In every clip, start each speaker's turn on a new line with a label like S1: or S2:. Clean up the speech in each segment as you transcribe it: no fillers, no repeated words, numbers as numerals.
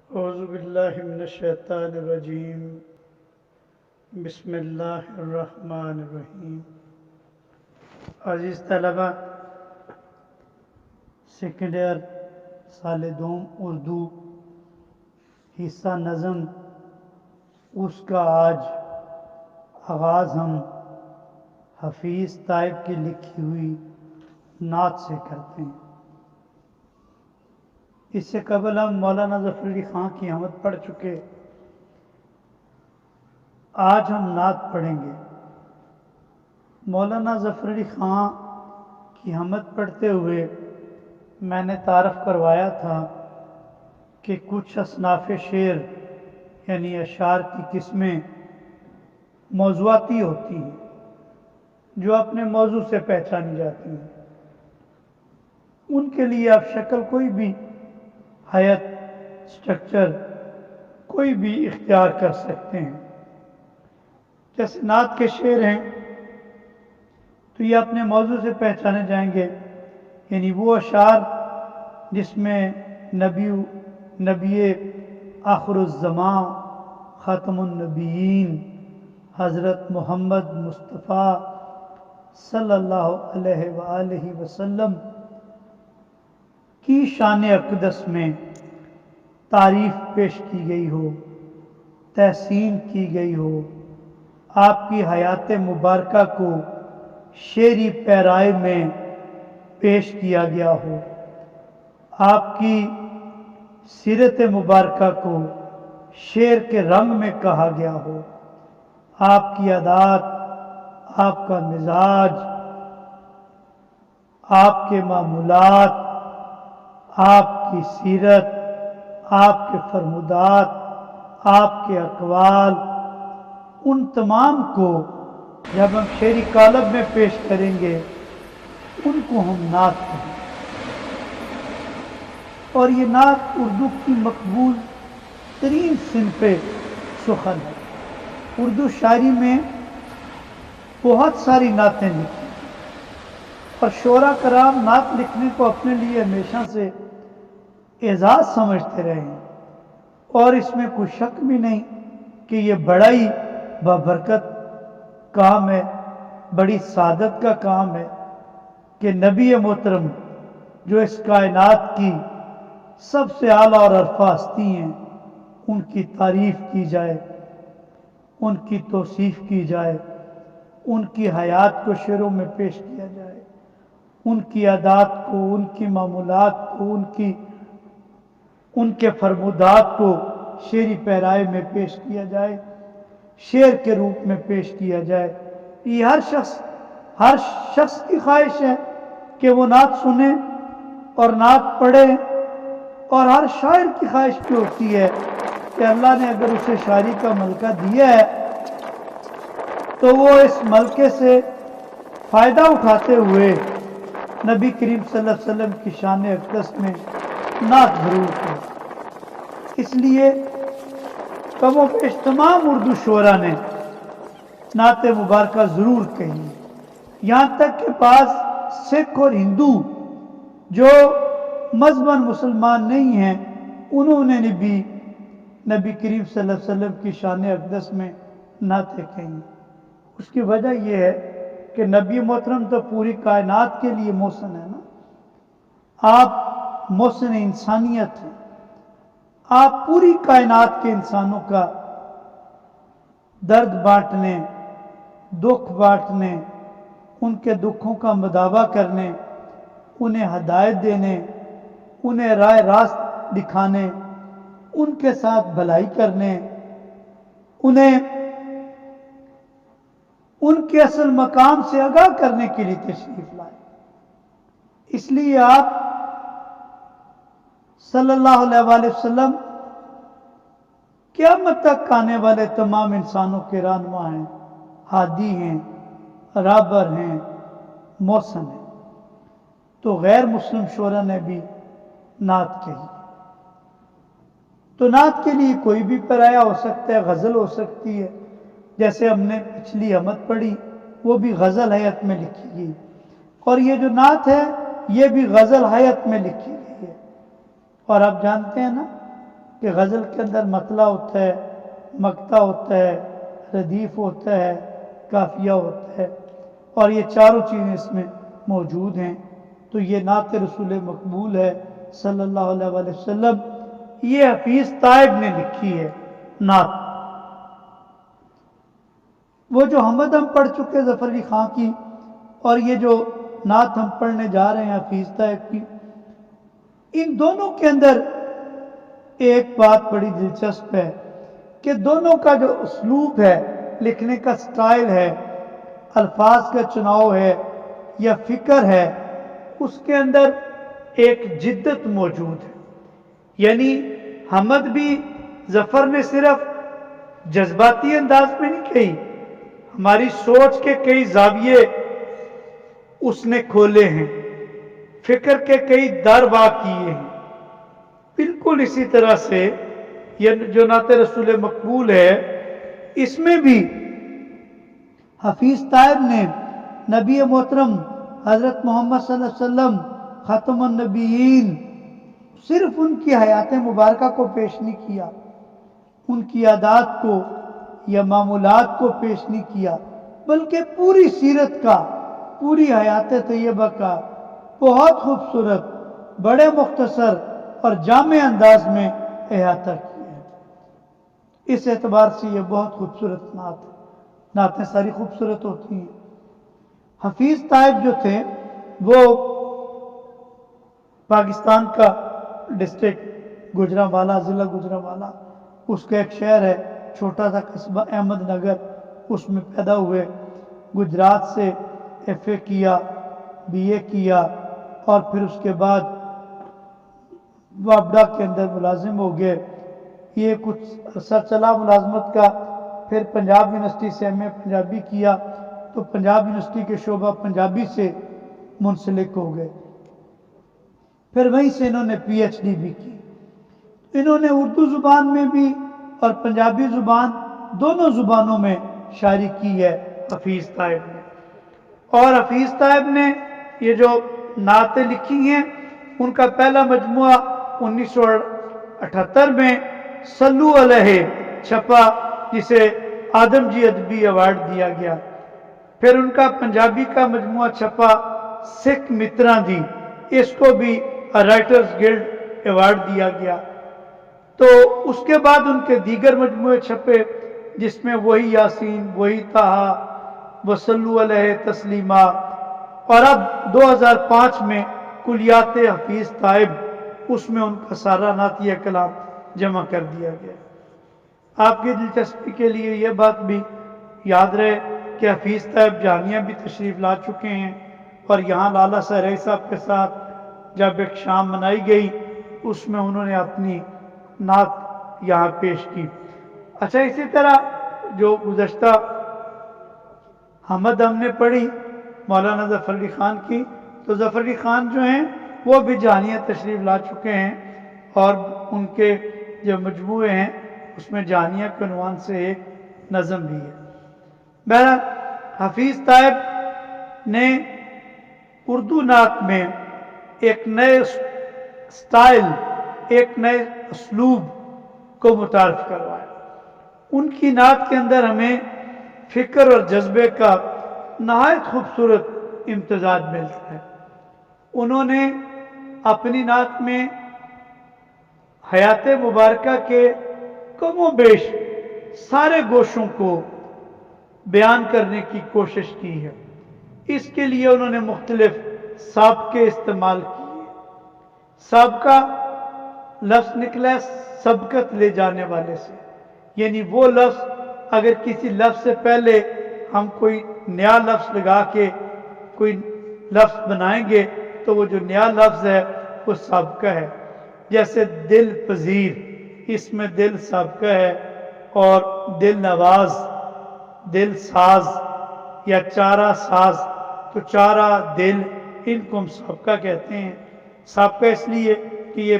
S1: اعوذ باللہ من الشیطان الرجیم بسم اللہ الرحمن الرحیم۔ عزیز طلبہ، سیکنڈ ایئر سال دوم اردو حصہ نظم، اس کا آج آغاز ہم حفیظ طائب کی لکھی ہوئی نعت سے کرتے ہیں۔ اس سے قبل ہم مولانا ظفر علی خان کی حمد پڑھ چکے، آج ہم نعت پڑھیں گے۔ مولانا ظفر علی خان کی حمد پڑھتے ہوئے میں نے تعارف کروایا تھا کہ کچھ اصناف شعر یعنی اشعار کی قسمیں موضوعاتی ہوتی ہیں جو اپنے موضوع سے پہچانی جاتی ہیں۔ ان کے لیے آپ شکل کوئی بھی حیت سٹرکچر کوئی بھی اختیار کر سکتے ہیں۔ جیسے نعت کے شعر ہیں تو یہ اپنے موضوع سے پہچانے جائیں گے، یعنی وہ اشعار جس میں نبی آخر الزمان خاتم النبیین حضرت محمد مصطفیٰ صلی اللہ علیہ وآلہ وسلم کی شان اقدس میں تعریف پیش کی گئی ہو، تحسین کی گئی ہو، آپ کی حیات مبارکہ کو شعری پیرائے میں پیش کیا گیا ہو، آپ کی سیرت مبارکہ کو شعر کے رنگ میں کہا گیا ہو، آپ کی عادات، آپ کا مزاج، آپ کے معمولات، آپ کی سیرت، آپ کے فرمودات، آپ کے اقوال، ان تمام کو جب ہم شعری قالب میں پیش کریں گے ان کو ہم نعت کہیں۔ اور یہ نعت اردو کی مقبول ترین صنف سخن ہے۔ اردو شاعری میں بہت ساری نعتیں لکھی اور شعراء کرام نعت لکھنے کو اپنے لیے ہمیشہ سے اعزاز سمجھتے رہے ہیں، اور اس میں کوئی شک بھی نہیں کہ یہ بڑا ہی بابرکت کام ہے، بڑی سعادت کا کام ہے کہ نبی محترم جو اس کائنات کی سب سے اعلیٰ اور عرفہ ہستی ہیں ان کی تعریف کی جائے، ان کی توصیف کی جائے، ان کی حیات کو شعروں میں پیش کیا جائے، ان کی عادات کو، ان کی معمولات کو، ان کے فرمودات کو شعری پیرائے میں پیش کیا جائے، شعر کے روپ میں پیش کیا جائے۔ یہ ہر شخص کی خواہش ہے کہ وہ نعت سنے اور نعت پڑھے، اور ہر شاعر کی خواہش بھی ہوتی ہے کہ اللہ نے اگر اسے شاعری کا ملکہ دیا ہے تو وہ اس ملکے سے فائدہ اٹھاتے ہوئے نبی کریم صلی اللہ علیہ وسلم کی شان اقدس میں نعت ضرور کرے۔ اس لیے کم و بیش تمام اردو شعراء نے نعت مبارکہ ضرور کہی، یہاں تک کہ بعض سکھ اور ہندو جو مذہباً مسلمان نہیں ہیں انہوں نے بھی نبی کریم صلی اللہ علیہ وسلم کی شان اقدس میں نعتیں کہیں۔ اس کی وجہ یہ ہے کہ نبی محترم تو پوری کائنات کے لیے محسن ہے نا، آپ محسن انسانیت ہیں، آپ پوری کائنات کے انسانوں کا درد بانٹنے، دکھ بانٹنے، ان کے دکھوں کا مداوع کرنے، انہیں ہدایت دینے، انہیں راہ راست دکھانے، ان کے ساتھ بھلائی کرنے، انہیں ان کے اصل مقام سے آگاہ کرنے کے لیے تشریف لائے۔ اس لیے آپ صلی اللہ علیہ وآلہ وسلم قیامت تک آنے والے تمام انسانوں کے رہنما ہیں، ہادی ہیں، رہبر ہیں، محسن ہیں۔ تو غیر مسلم شعراء نے بھی نعت کہی، تو نعت کے لیے کوئی بھی پرایا ہو سکتا ہے، غزل ہو سکتی ہے، جیسے ہم نے پچھلی حمد پڑھی وہ بھی غزل حیت میں لکھی گئی، اور یہ جو نعت ہے یہ بھی غزل حیت میں لکھی گئی ہے۔ اور آپ جانتے ہیں نا کہ غزل کے اندر مطلع ہوتا ہے، مقطع ہوتا ہے، ردیف ہوتا ہے، قافیہ ہوتا ہے، اور یہ چاروں چیزیں اس میں موجود ہیں۔ تو یہ نعت رسول مقبول ہے صلی اللہ علیہ وآلہ وسلم، یہ حفیظ طائب نے لکھی ہے نعت۔ وہ جو حمد ہم پڑھ چکے ظفر علی خان کی، اور یہ جو نعت ہم پڑھنے جا رہے ہیں حفیظ طائب کی، ان دونوں کے اندر ایک بات بڑی دلچسپ ہے کہ دونوں کا جو اسلوب ہے، لکھنے کا سٹائل ہے، الفاظ کا چناؤ ہے یا فکر ہے، اس کے اندر ایک جدت موجود ہے۔ یعنی حمد بھی ظفر نے صرف جذباتی انداز میں نہیں کہی، ہماری سوچ کے کئی زاویے اس نے کھولے ہیں، فکر کے کئی در وا کیے ہیں۔ بالکل اسی طرح سے یہ جو نعت رسول مقبول ہے، اس میں بھی حفیظ طائب نے نبی محترم حضرت محمد صلی اللہ علیہ وسلم ختم النبیین، صرف ان کی حیات مبارکہ کو پیش نہیں کیا، ان کی عادات کو یا معمولات کو پیش نہیں کیا، بلکہ پوری سیرت کا، پوری حیات طیبہ کا بہت خوبصورت، بڑے مختصر اور جامع انداز میں احاطہ کیا ہے۔ اس اعتبار سے یہ بہت خوبصورت نعت ہے۔ نعتیں ساری خوبصورت ہوتی ہیں۔ حفیظ طائب جو تھے وہ پاکستان کا ڈسٹرکٹ گوجرانوالہ، ضلع گوجرانوالہ، اس کا ایک شہر ہے، چھوٹا سا قصبہ احمد نگر، اس میں پیدا ہوئے۔ گجرات سے ایف اے کیا، بی اے کیا، اور پھر اس کے بعد وابڈا کے اندر ملازم ہو گئے۔ یہ کچھ عرصہ چلا ملازمت کا، پھر پنجاب یونیورسٹی سے ایم اے پنجابی کیا، تو پنجاب یونیورسٹی کے شعبہ پنجابی سے منسلک ہو گئے۔ پھر وہیں سے انہوں نے پی ایچ ڈی بھی کی۔ انہوں نے اردو زبان میں بھی اور پنجابی زبان، دونوں زبانوں میں شاعری کی ہے حفیظ طائب نے۔ اور حفیظ طائب نے یہ جو نعتیں لکھی ہیں، ان کا پہلا مجموعہ 1978 میں صلو علیہ چھپا، جسے آدم جی ادبی ایوارڈ دیا گیا۔ پھر ان کا پنجابی کا مجموعہ چھپا سکھ متراں دی، اس کو بھی رائٹرز گلڈ ایوارڈ دیا گیا۔ تو اس کے بعد ان کے دیگر مجموعے چھپے، جس میں وہی یاسین، وہی طہا، وصلو علیہ تسلیما، اور اب 2005 میں کلیات حفیظ طائب، اس میں ان کا سارا نعتیہ کلام جمع کر دیا گیا۔ آپ کی دلچسپی کے لیے یہ بات بھی یاد رہے کہ حفیظ طائب جہانیاں بھی تشریف لا چکے ہیں، اور یہاں لالا سرئی صاحب کے ساتھ جب ایک شام منائی گئی، اس میں انہوں نے اپنی نعت یہاں پیش کی۔ اچھا، اسی طرح جو گزشتہ حمد ہم نے پڑھی مولانا ظفر علی خان کی، تو ظفر علی خان جو ہیں وہ بھی جہانیاں تشریف لا چکے ہیں، اور ان کے جو مجموعے ہیں اس میں جہانیاں کے عنوان سے ایک نظم بھی ہے۔ بہرحال حفیظ طائب نے اردو نعت میں ایک نئے سٹائل، ایک نئے اسلوب کو متعارف کروایا۔ ان کی نعت کے اندر ہمیں فکر اور جذبے کا نہایت خوبصورت امتزاج ملتا ہے۔ انہوں نے اپنی نعت میں حیات مبارکہ کے کم و بیش سارے گوشوں کو بیان کرنے کی کوشش کی ہے۔ اس کے لیے انہوں نے مختلف سابقے استعمال کیے۔ سابقہ لفظ نکلا ہے سبقت لے جانے والے سے، یعنی وہ لفظ اگر کسی لفظ سے پہلے ہم کوئی نیا لفظ لگا کے کوئی لفظ بنائیں گے تو وہ جو نیا لفظ ہے وہ سابقہ ہے۔ جیسے دل پذیر، اس میں دل سابقہ ہے، اور دل نواز، دل ساز یا چارہ ساز، تو چارہ دل، ان کو ہم سابقہ کہتے ہیں۔ سابقہ اس لیے کہ یہ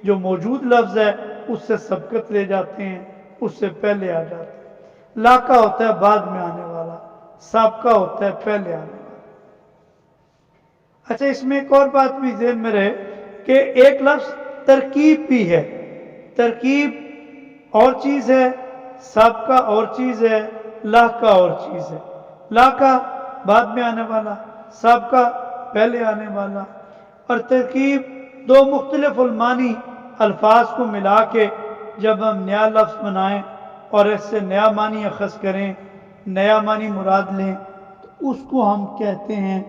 S1: جو موجود لفظ ہے اس سے سبقت لے جاتے ہیں، اس سے پہلے آ جاتے ہیں۔ لاقہ ہوتا ہے بعد میں آنے والا، سابقہ ہوتا ہے پہلے آنے والا۔ اچھا، اس میں ایک اور بات بھی ذہن میں رہے کہ ایک لفظ ترکیب بھی ہے۔ ترکیب اور چیز ہے، سابقہ اور چیز ہے، لاحقہ اور چیز ہے۔ لاحقہ بعد میں آنے والا، سابقہ پہلے آنے والا، اور ترکیب دو مختلف المانی الفاظ کو ملا کے جب ہم نیا لفظ بنائیں اور اس سے نیا معنی اخذ کریں، نیا معنی مراد لیں، تو اس کو ہم کہتے ہیں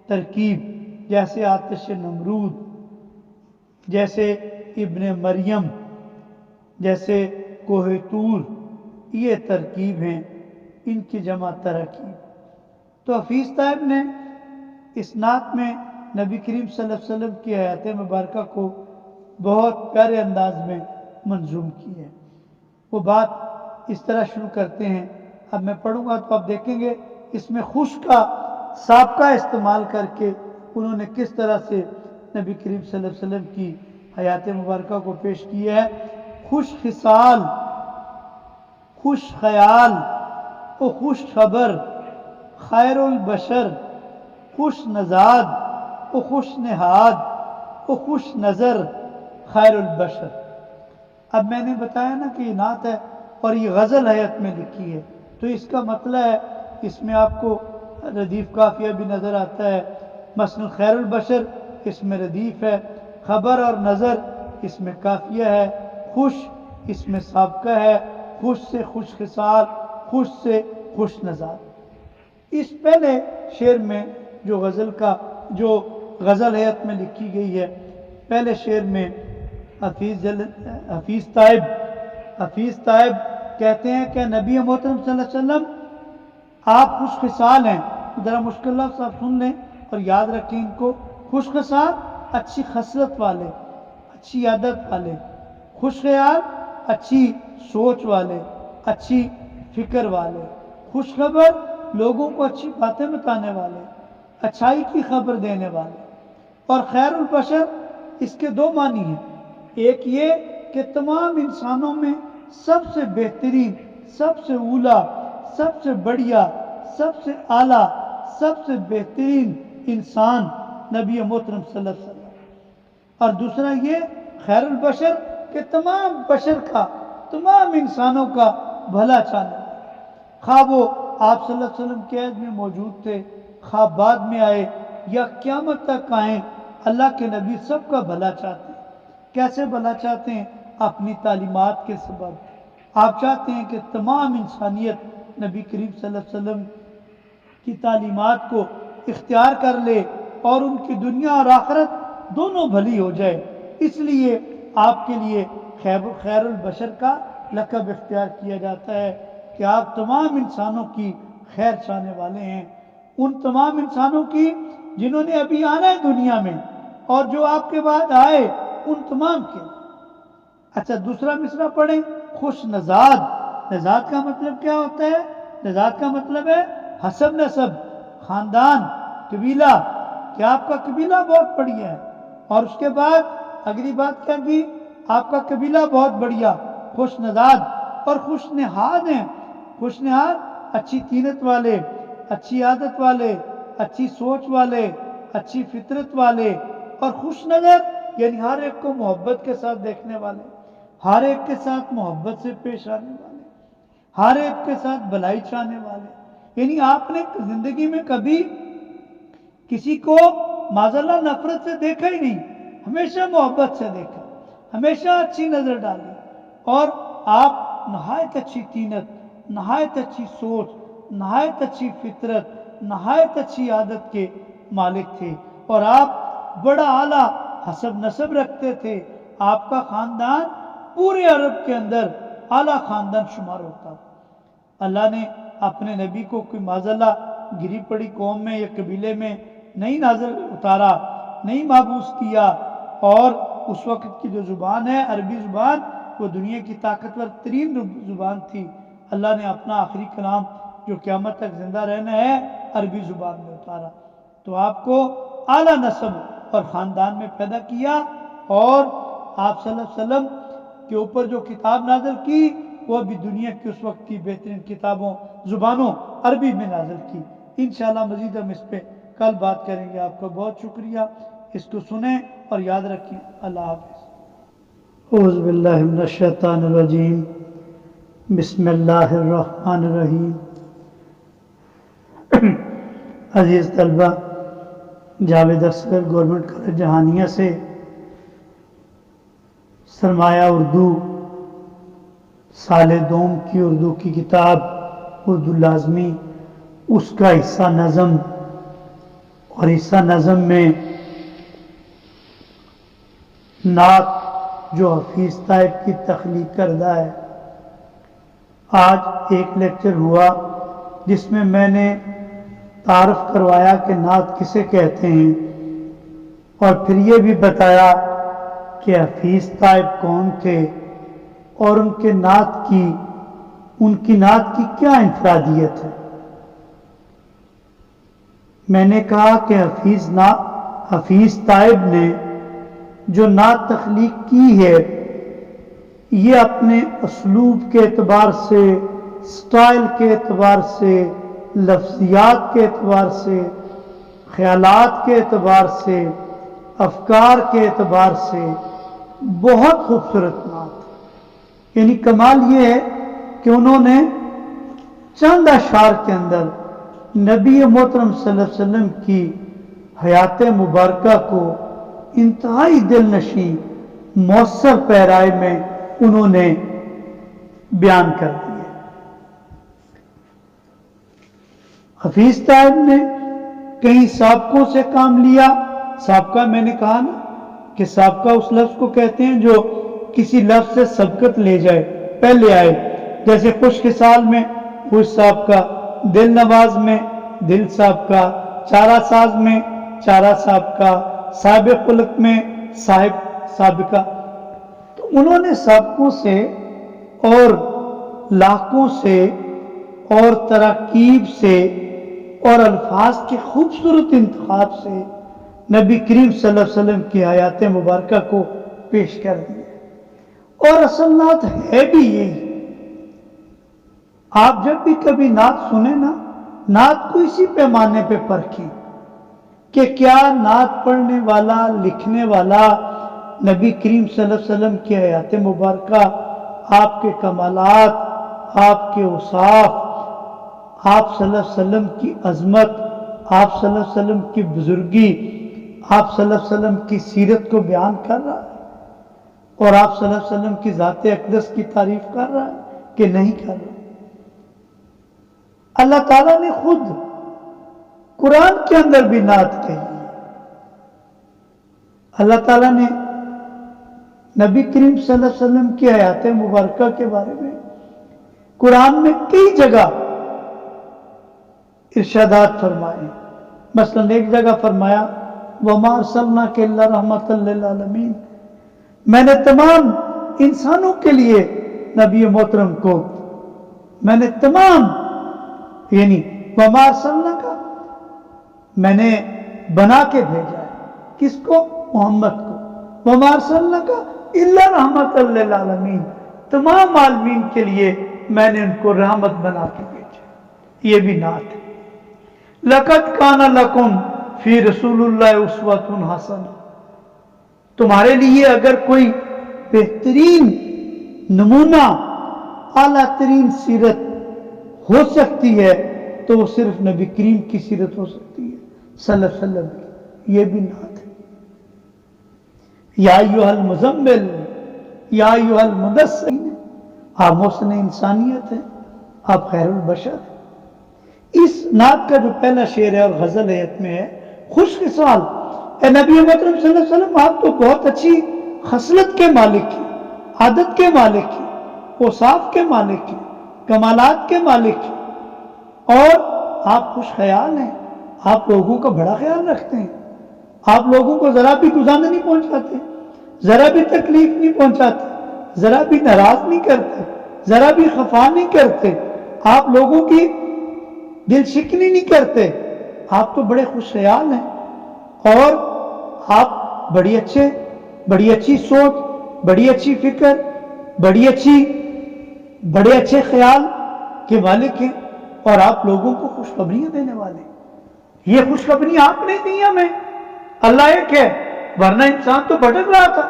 S1: ترکیب۔ جیسے آتش نمرود، جیسے ابن مریم، جیسے کوہ طور، یہ ترکیب ہیں، ان کی جمع ترکیب۔ تو حفیظ صاحب نے اس نعت میں نبی کریم صلی اللہ علیہ وسلم کی حیات مبارکہ کو بہت پیارے انداز میں منظوم کی ہے۔ وہ بات اس طرح شروع کرتے ہیں، اب میں پڑھوں گا تو آپ دیکھیں گے اس میں خوش کا سابقہ استعمال کر کے انہوں نے کس طرح سے نبی کریم صلی اللہ علیہ وسلم کی حیات مبارکہ کو پیش کیا ہے۔ خوش خصال، خوش خیال و خوش خبر، خیر البشر، خوش نژاد و خوش نہاد و خوش نظر، خیر البشر۔ اب میں نے بتایا نا کہ یہ نعت ہے اور یہ غزل حیات میں لکھی ہے، تو اس کا مطلب ہے اس میں آپ کو ردیف قافیہ بھی نظر آتا ہے۔ مثلا خیر البشر اس میں ردیف ہے، خبر اور نظر اس میں قافیہ ہے، خوش اس میں سابقہ ہے، خوش سے خوش خصال، خوش سے خوش نژاد۔ اس پہلے شعر میں جو غزل حیات میں لکھی گئی ہے، پہلے شعر میں حفیظ طائب کہتے ہیں کہ نبی محترم صلی اللہ علیہ وسلم آپ خوش خصال ہیں۔ ذرا مشکل لفظ آپ سن لیں اور یاد رکھیں ان کو۔ خوش خصال اچھی خصلت والے، اچھی عادت والے، خوش خیال اچھی سوچ والے، اچھی فکر والے، خوش خبر لوگوں کو اچھی باتیں بتانے والے، اچھائی کی خبر دینے والے، اور خیر البشر اس کے دو معنی ہیں۔ ایک یہ کہ تمام انسانوں میں سب سے بہترین، سب سے اولا، سب سے بڑھیا، سب سے اعلیٰ، سب سے بہترین انسان نبی محترم صلی اللہ علیہ وسلم۔ اور دوسرا یہ خیر البشر کہ تمام بشر کا، تمام انسانوں کا بھلا چاہنے والا، خواہ وہ آپ صلی اللہ علیہ وسلم کے عہد میں موجود تھے، خواہ بعد میں آئے یا قیامت تک آئیں، اللہ کے نبی سب کا بھلا چاہتے ہیں۔ کیسے بھلا چاہتے ہیں؟ اپنی تعلیمات کے سبب۔ آپ چاہتے ہیں کہ تمام انسانیت نبی کریم صلی اللہ علیہ وسلم کی تعلیمات کو اختیار کر لے اور ان کی دنیا اور آخرت دونوں بھلی ہو جائے، اس لیے آپ کے لیے خیر البشر کا لقب اختیار کیا جاتا ہے کہ آپ تمام انسانوں کی خیر چاہنے والے ہیں، ان تمام انسانوں کی جنہوں نے ابھی آنا ہے دنیا میں اور جو آپ کے بعد آئے، ان تمام کے۔ اچھا دوسرا مصرع پڑھیں، خوش نژاد۔ نژاد کا مطلب کیا ہوتا ہے؟ نژاد کا مطلب ہے حسب نسب، خاندان، قبیلہ، کہ آپ کا قبیلہ بہت بڑھیا ہے۔ اور اس کے بعد اگلی بات کیا کی؟ آپ کا قبیلہ بہت بڑھیا، خوش نژاد اور خوش نہاد ہیں۔ خوش نہاد اچھی طینت والے، اچھی عادت والے، اچھی سوچ والے، اچھی فطرت والے، اور خوش نظر یعنی ہر ایک کو محبت کے ساتھ دیکھنے والے، ہر ایک کے ساتھ محبت سے پیش آنے والے، ہر ایک کے ساتھ بھلائی چاہنے والے۔ یعنی آپ نے زندگی میں کبھی کسی کو معذاللہ نفرت سے دیکھا ہی نہیں، ہمیشہ محبت سے دیکھا، ہمیشہ اچھی نظر ڈالی، اور آپ نہایت اچھی طینت، نہایت اچھی سوچ، نہایت اچھی فطرت، نہایت اچھی عادت کے مالک تھے، اور آپ بڑا اعلیٰ حسب نسب رکھتے تھے۔ آپ کا خاندان پورے عرب کے اندر اعلیٰ خاندان شمار ہوتا تھا۔ اللہ نے اپنے نبی کو کوئی معذاللہ گری پڑی قوم میں یا قبیلے میں نہیں نازل اتارا، نہیں محبوس کیا، اور اس وقت کی جو زبان ہے عربی زبان، وہ دنیا کی طاقتور ترین زبان تھی۔ اللہ نے اپنا آخری کلام جو قیامت تک زندہ رہنا ہے عربی زبان میں اتارا، تو آپ کو اعلیٰ نسب اور خاندان میں پیدا کیا، اور آپ صلی اللہ علیہ وسلم کے اوپر جو کتاب نازل کی وہ بھی دنیا کی اس وقت کی بہترین کتابوں زبانوں عربی میں نازل کی۔ انشاءاللہ مزید ہم اس پہ کل بات کریں گے۔ آپ کا بہت شکریہ، اس کو سنیں اور یاد رکھیں۔ اللہ حافظ۔ اعوذ باللہ من الشیطان الرجیم بسم اللہ الرحمن الرحیم۔ عزیز طلبہ، جاوید اصغر گورنمنٹ کالج جہانیہ سے سرمایہ اردو سال دوم کی اردو کی کتاب اردو لازمی، اس کا حصہ نظم، اور حصہ نظم میں نعت جو حفیظ طیب کی تخلیق کردہ ہے۔ آج ایک لیکچر ہوا جس میں میں نے تعارف کروایا کہ نعت کسے کہتے ہیں، اور پھر یہ بھی بتایا کہ حفیظ طیب کون تھے اور ان کی نعت کی کیا انفرادیت ہے۔ میں نے کہا کہ حفیظ طیب نے جو نعت تخلیق کی ہے، یہ اپنے اسلوب کے اعتبار سے، سٹائل کے اعتبار سے، لفظیات کے اعتبار سے، خیالات کے اعتبار سے، افکار کے اعتبار سے بہت خوبصورت نعت۔ یعنی کمال یہ ہے کہ انہوں نے چند اشعار کے اندر نبی محترم صلی اللہ علیہ وسلم کی حیات مبارکہ کو انتہائی دل نشیں مؤثر پیرائے میں انہوں نے بیان کر دیا۔ حفیظ طیب نے کئی سابقوں سے کام لیا۔ سابقہ میں نے کہا نا کہ سابقہ اس لفظ کو کہتے ہیں جو کسی لفظ سے سبقت لے جائے، پہلے آئے، جیسے خوش خصال میں خوش سابقہ، دل نواز میں دل سابقہ، چارہ ساز میں چارہ سابقہ، صاحب خلق میں صاحب سابقہ۔ تو انہوں نے سابقوں سے اور لاحقوں سے اور تراکیب سے اور الفاظ کے خوبصورت انتخاب سے نبی کریم صلی اللہ علیہ وسلم کی حیات مبارکہ کو پیش کر دیا۔ اور اصل نعت ہے بھی یہی۔ آپ جب بھی کبھی نعت سنیں نا، نعت کو اسی پیمانے پہ پرکھیں کہ کیا نعت پڑھنے والا، لکھنے والا نبی کریم صلی اللہ علیہ وسلم کی حیات مبارکہ، آپ کے کمالات، آپ کے اوصاف، آپ صلی اللہ علیہ وسلم کی عظمت، آپ صلی اللہ علیہ وسلم کی بزرگی، آپ صلی اللہ علیہ وسلم کی سیرت کو بیان کر رہا ہے، اور آپ صلی اللہ علیہ وسلم کی ذات اقدس کی تعریف کر رہا ہے کہ نہیں کر رہا۔ اللہ تعالیٰ نے خود قرآن کے اندر بھی نعت کہی ہے۔ اللہ تعالیٰ نے نبی کریم صلی اللہ علیہ وسلم کی حیات مبارکہ کے بارے میں قرآن میں کئی جگہ ارشادات فرمائے۔ مثلا ایک جگہ فرمایا وَمَا أَرْسَلْنَاكَ إِلَّا رَحْمَةً لِّلْعَالَمِينَ، میں نے تمام انسانوں کے لیے نبی محترم کو، میں نے تمام، یعنی وَمَا أَرْسَلْنَاكَ، میں نے بنا کے بھیجا ہے، کس کو؟ محمد کو۔ وَمَا أَرْسَلْنَاكَ إِلَّا رَحْمَةً لِّلْعَالَمِينَ، تمام عالمین کے لیے میں نے ان کو رحمت بنا کے بھیجا۔ یہ بھی نعت ہے۔ لَقَدْ كَانَ لَكُمْ فِي رَسُولِ اللَّهِ أُسْوَةٌ حَسَنَةٌ، تمہارے لیے اگر کوئی بہترین نمونہ، اعلیٰ ترین سیرت ہو سکتی ہے تو وہ صرف نبی کریم کی سیرت ہو سکتی ہے صلی اللہ علیہ وسلم کی۔ یہ بھی نعت ہے۔ یا ایھا المزمل یا ایھا المدثر، آپ محسن انسانیت ہیں، آپ خیر البشر ہیں۔ اس نعت کا جو پہلا شعر ہے اور غزل ہے میں ہے خوش خصال، اے نبی محترم صلی اللہ علیہ وسلم، آپ تو بہت اچھی خصلت کے مالک ہیں، عادت کے مالک ہیں، اوصاف کے مالک ہیں، کمالات کے مالک ہیں، اور آپ خوش خیال ہیں، آپ لوگوں کا بڑا خیال رکھتے ہیں، آپ لوگوں کو ذرا بھی گزانا نہیں پہنچاتے، ذرا بھی تکلیف نہیں پہنچاتے، ذرا بھی ناراض نہیں کرتے، ذرا بھی خفا نہیں کرتے، آپ لوگوں کی دل شکنی نہیں کرتے، آپ تو بڑے خوش خیال ہیں، اور آپ بڑی اچھی سوچ، بڑی اچھی فکر، بڑے اچھے خیال کے مالک ہیں، اور آپ لوگوں کو خوشخبریاں دینے والے ہیں۔ یہ خوشخبریاں آپ نے دی ہمیں، اللہ ایک ہے، ورنہ انسان تو بھٹک رہا تھا،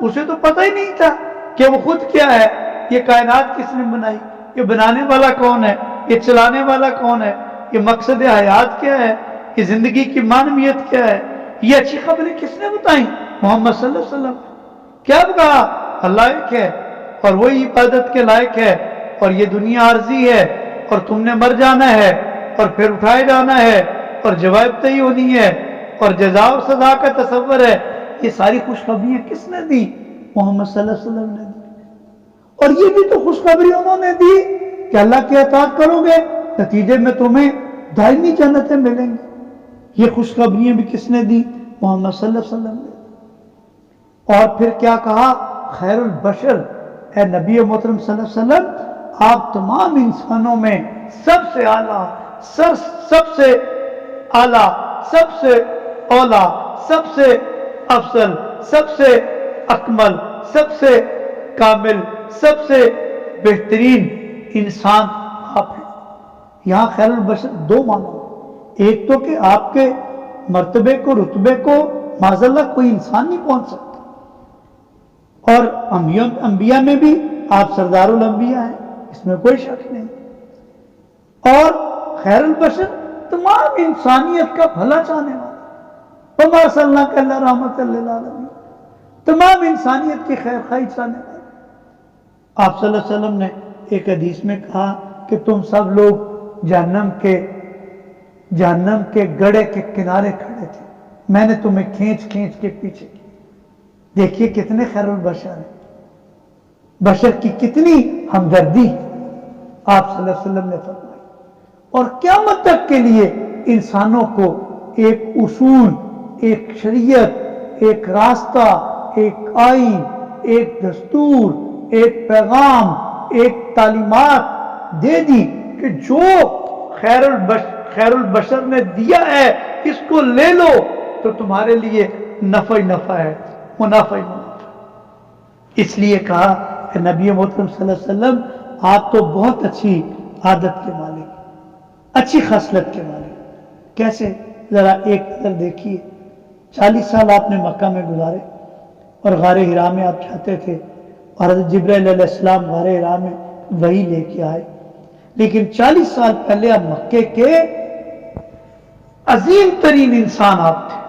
S1: اسے تو پتہ ہی نہیں تھا کہ وہ خود کیا ہے، یہ کائنات کس نے بنائی، یہ بنانے والا کون ہے، یہ چلانے والا کون ہے، یہ مقصد حیات کیا ہے، یہ زندگی کی معنویت کیا ہے، یہ اچھی خبریں کس نے بتائیں؟ محمد صلی اللہ علیہ وسلم۔ کیا کہا؟ اللہ ایک ہے اور وہی عبادت کے لائق ہے، اور یہ دنیا عارضی ہے، اور تم نے مر جانا ہے اور پھر اٹھائے جانا ہے، اور جواب طئی ہونی ہے، اور جزا و سزا کا تصور ہے۔ یہ ساری خوشخبریاں کس نے دی؟ محمد صلی اللہ علیہ وسلم نے دی۔ اور یہ بھی تو خوشخبری انہوں نے دی کہ اللہ کی اطاعت کرو گے نتیجے میں تمہیں دائمی جنتیں ملیں گی۔ یہ خوشخبریاں بھی کس نے دی؟ محمد صلی اللہ علیہ وسلم نے۔ اور پھر کیا کہا؟ خیر البشر، اے نبی محترم صلی اللہ علیہ وسلم، آپ تمام انسانوں میں سب سے اعلیٰ، سب سے اعلیٰ، سب سے اولا، سب سے افضل، سب سے اکمل، سب سے کامل، سب سے بہترین انسان آپ ہیں۔ یہاں خیر البشر دو معنی، ایک تو کہ آپ کے مرتبے کو، رتبے کو معاذ اللہ کوئی انسان نہیں پہنچ سکتا، اور انبیاء میں بھی آپ سردار الانبیاء ہیں، اس میں کوئی شک نہیں۔ اور خیر البشر تمام انسانیت کا بھلا چاہنے والا، وما ارسلناک الا رحمۃ للعالمین، تمام انسانیت کی خیر خواہی چاہنے والا۔ آپ صلی اللہ علیہ وسلم نے ایک حدیث میں کہا کہ تم سب لوگ جہنم کے گڑھے کے کنارے کھڑے تھے، میں نے تمہیں کھینچ کے پیچھے کیا۔ دیکھیے کتنے خیر البشر ہیں، بشر کی کتنی ہمدردی آپ صلی اللہ علیہ وسلم نے فرمائی۔ اور قیامت تک کے لیے انسانوں کو ایک اصول، ایک شریعت، ایک راستہ، ایک آئین، ایک دستور، ایک پیغام، ایک تعلیمات دے دی کہ جو خیر البشر نے دیا ہے اس کو لے لو تو تمہارے لیے نفع ہی نفع ہے، منافع ہی منافع۔ اس لیے کہا کہ نبی محترم صلی اللہ علیہ وسلم آپ تو بہت اچھی عادت کے مالک، اچھی خصلت کے مالک۔ کیسے؟ ذرا ایک نظر دیکھیے، 40 سال آپ نے مکہ میں گزارے اور غار حرا میں آپ جاتے تھے، اور حضرت جبرائیل علیہ السلام غار حرا میں وحی لے کے آئے، لیکن 40 سال پہلے آپ مکے کے عظیم ترین انسان آپ تھے،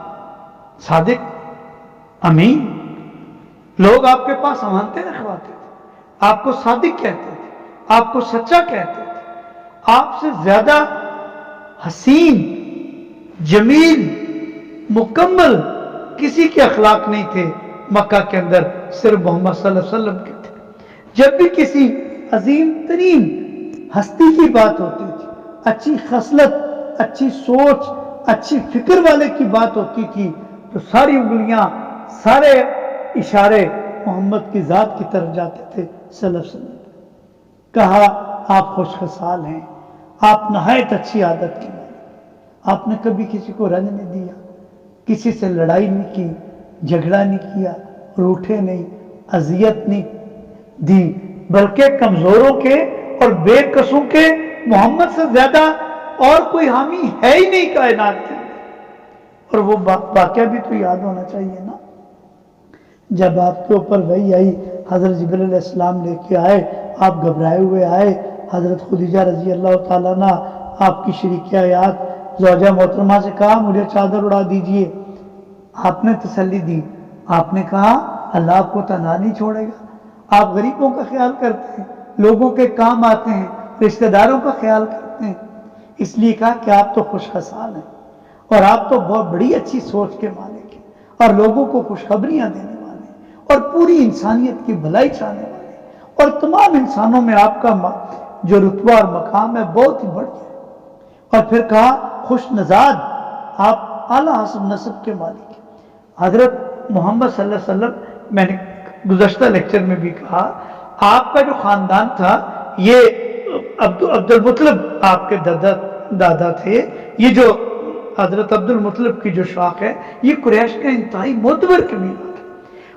S1: صادق، امین، لوگ آپ کے پاس امانتیں رکھواتے تھے، آپ کو صادق کہتے تھے، آپ کو سچا کہتے تھے، آپ سے زیادہ حسین، جمیل، مکمل کسی کے اخلاق نہیں تھے مکہ کے اندر، صرف محمد صلی اللہ علیہ وسلم کے تھے۔ جب بھی کسی عظیم ترین ہستی کی بات ہوتی تھی، اچھی خصلت، اچھی سوچ، اچھی فکر والے کی بات ہوتی تھی، تو ساری انگلیاں، سارے اشارے محمد کی ذات کی طرف جاتے تھے صلی اللہ علیہ وسلم۔ کہا آپ خوش خصال ہیں، آپ نہایت اچھی عادت کے مالک، آپ نے کبھی کسی کو رنج نہیں دیا، کسی سے لڑائی نہیں کی، جھگڑا نہیں کیا، روٹھے نہیں، اذیت نہیں دی، بلکہ کمزوروں کے اور بے قصوں کے محمد سے زیادہ اور کوئی حامی ہے ہی نہیں کائنات کے اندر۔ اور وہ واقعہ بھی تو یاد ہونا چاہیے نا، جب آپ کے اوپر وحی آئی، حضرت جبرائیل علیہ السلام لے کے آئے، آپ گھبرائے ہوئے آئے، حضرت خدیجہ رضی اللہ تعالیٰ عنہ آپ کی شریک حیات زوجہ محترمہ سے کہا مجھے چادر اڑا دیجئے، آپ نے تسلی دی، آپ نے کہا اللہ آپ کو تنہا نہیں چھوڑے گا، آپ غریبوں کا خیال کرتے ہیں، لوگوں کے کام آتے ہیں، رشتہ داروں کا خیال کرتے ہیں، اس لیے کہا کہ آپ تو خوش خصال ہیں، اور آپ تو بہت بڑی اچھی سوچ کے مالک ہیں، اور لوگوں کو خوشخبریاں دینے والے ہیں، اور پوری انسانیت کی بھلائی چاہنے والے ہیں، اور تمام انسانوں میں آپ کا جو رتبہ اور مقام ہے بہت ہی بڑھ گیا ہے۔ اور پھر کہا خوش نژاد، آپ اعلیٰ حسب نسب کے مالک ہیں۔ حضرت محمد صلی اللہ علیہ وسلم، میں نے گزشتہ لیکچر میں بھی کہا، آپ کا جو خاندان تھا یہ عبد المطلب آپ کے دادا تھے، یہ جو حضرت عبد المطلب کی جو شاخ ہے یہ قریش کا انتہائی معتبر قبیلہ تھا،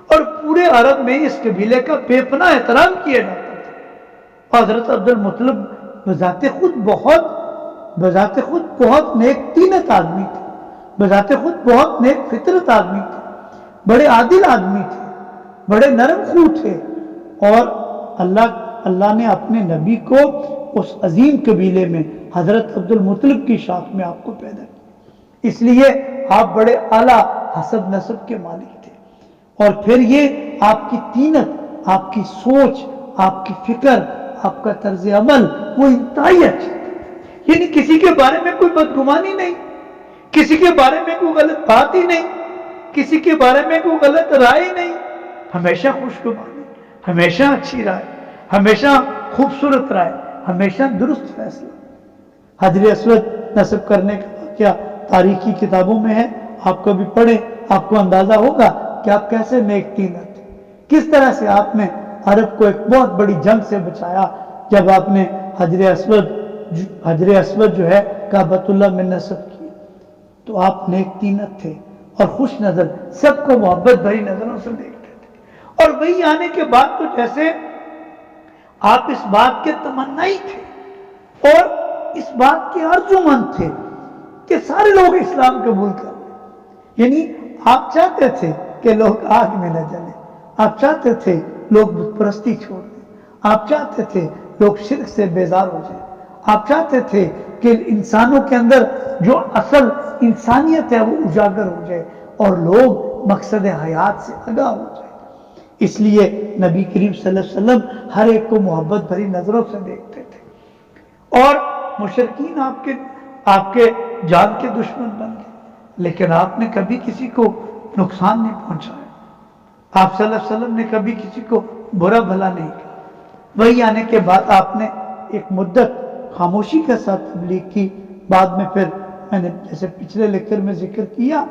S1: اور پورے عرب میں اس قبیلے کا بے پناہ احترام کیا جاتا تھا۔ حضرت عبد المطلب بذات خود بہت نیک تینت آدمی تھے، بذات خود بہت نیک فطرت آدمی تھے، بڑے عادل آدمی تھے، بڑے نرم خو تھے، اور اللہ نے اپنے نبی کو اس عظیم قبیلے میں حضرت عبد المطلب کی شاخ میں آپ کو پیدا کیا، اس لیے آپ بڑے اعلیٰ حسب نسب کے مالک تھے۔ اور پھر یہ آپ کی تینت، آپ کی سوچ، آپ کی فکر، آپ کا طرز عمل وہ انتہائی اچھا تھا، یعنی کسی کے بارے میں کوئی بدگمانی نہیں، کسی کے بارے میں کوئی غلط بات ہی نہیں، کسی کے بارے میں کوئی غلط رائے نہیں، ہمیشہ خوشگواری، ہمیشہ اچھی رائے، ہمیشہ خوبصورت رائے، ہمیشہ درست فیصلہ۔ حجر اسود نصب کرنے کا واقعہ تاریخی کتابوں میں ہے، آپ کو بھی پڑھیں، آپ کو اندازہ ہوگا کہ آپ کیسے نیک تینت تھے، کس طرح سے آپ نے عرب کو ایک بہت بڑی جنگ سے بچایا جب آپ نے حجر اسود جو ہے کعبۃ اللہ میں نصب کی۔ تو آپ نیک تینت تھے اور خوش نظر، سب کو محبت بھری نظروں سے دیکھتے تھے، اور وہی آنے کے بعد تو جیسے آپ اس بات کے تمنائی تھے اور اس بات کے آرزومند تھے کہ سارے لوگ اسلام قبول کر لیں، یعنی آپ چاہتے تھے کہ لوگ آگ میں نہ جلیں، آپ چاہتے تھے لوگ بت پرستی چھوڑ دیں، آپ چاہتے تھے لوگ شرک سے بیزار ہو جائیں، آپ چاہتے تھے کہ انسانوں کے اندر جو اصل انسانیت ہے وہ اجاگر ہو جائے اور لوگ مقصد حیات سے آگاہ ہو جائے۔ اس لیے نبی کریم صلی اللہ علیہ وسلم ہر ایک کو محبت بھری نظروں سے دیکھتے تھے، اور مشرکین آپ کے جان کے دشمن بن گئے، لیکن آپ نے کبھی کسی کو نقصان نہیں پہنچایا، آپ صلی اللہ علیہ وسلم نے کبھی کسی کو برا بھلا نہیں کہا۔ وہی آنے کے بعد آپ نے ایک مدت خاموشی کے ساتھ تبلیغ کی، بعد میں پھر میں نے جیسے پچھلے لیکچر میں ذکر کیا،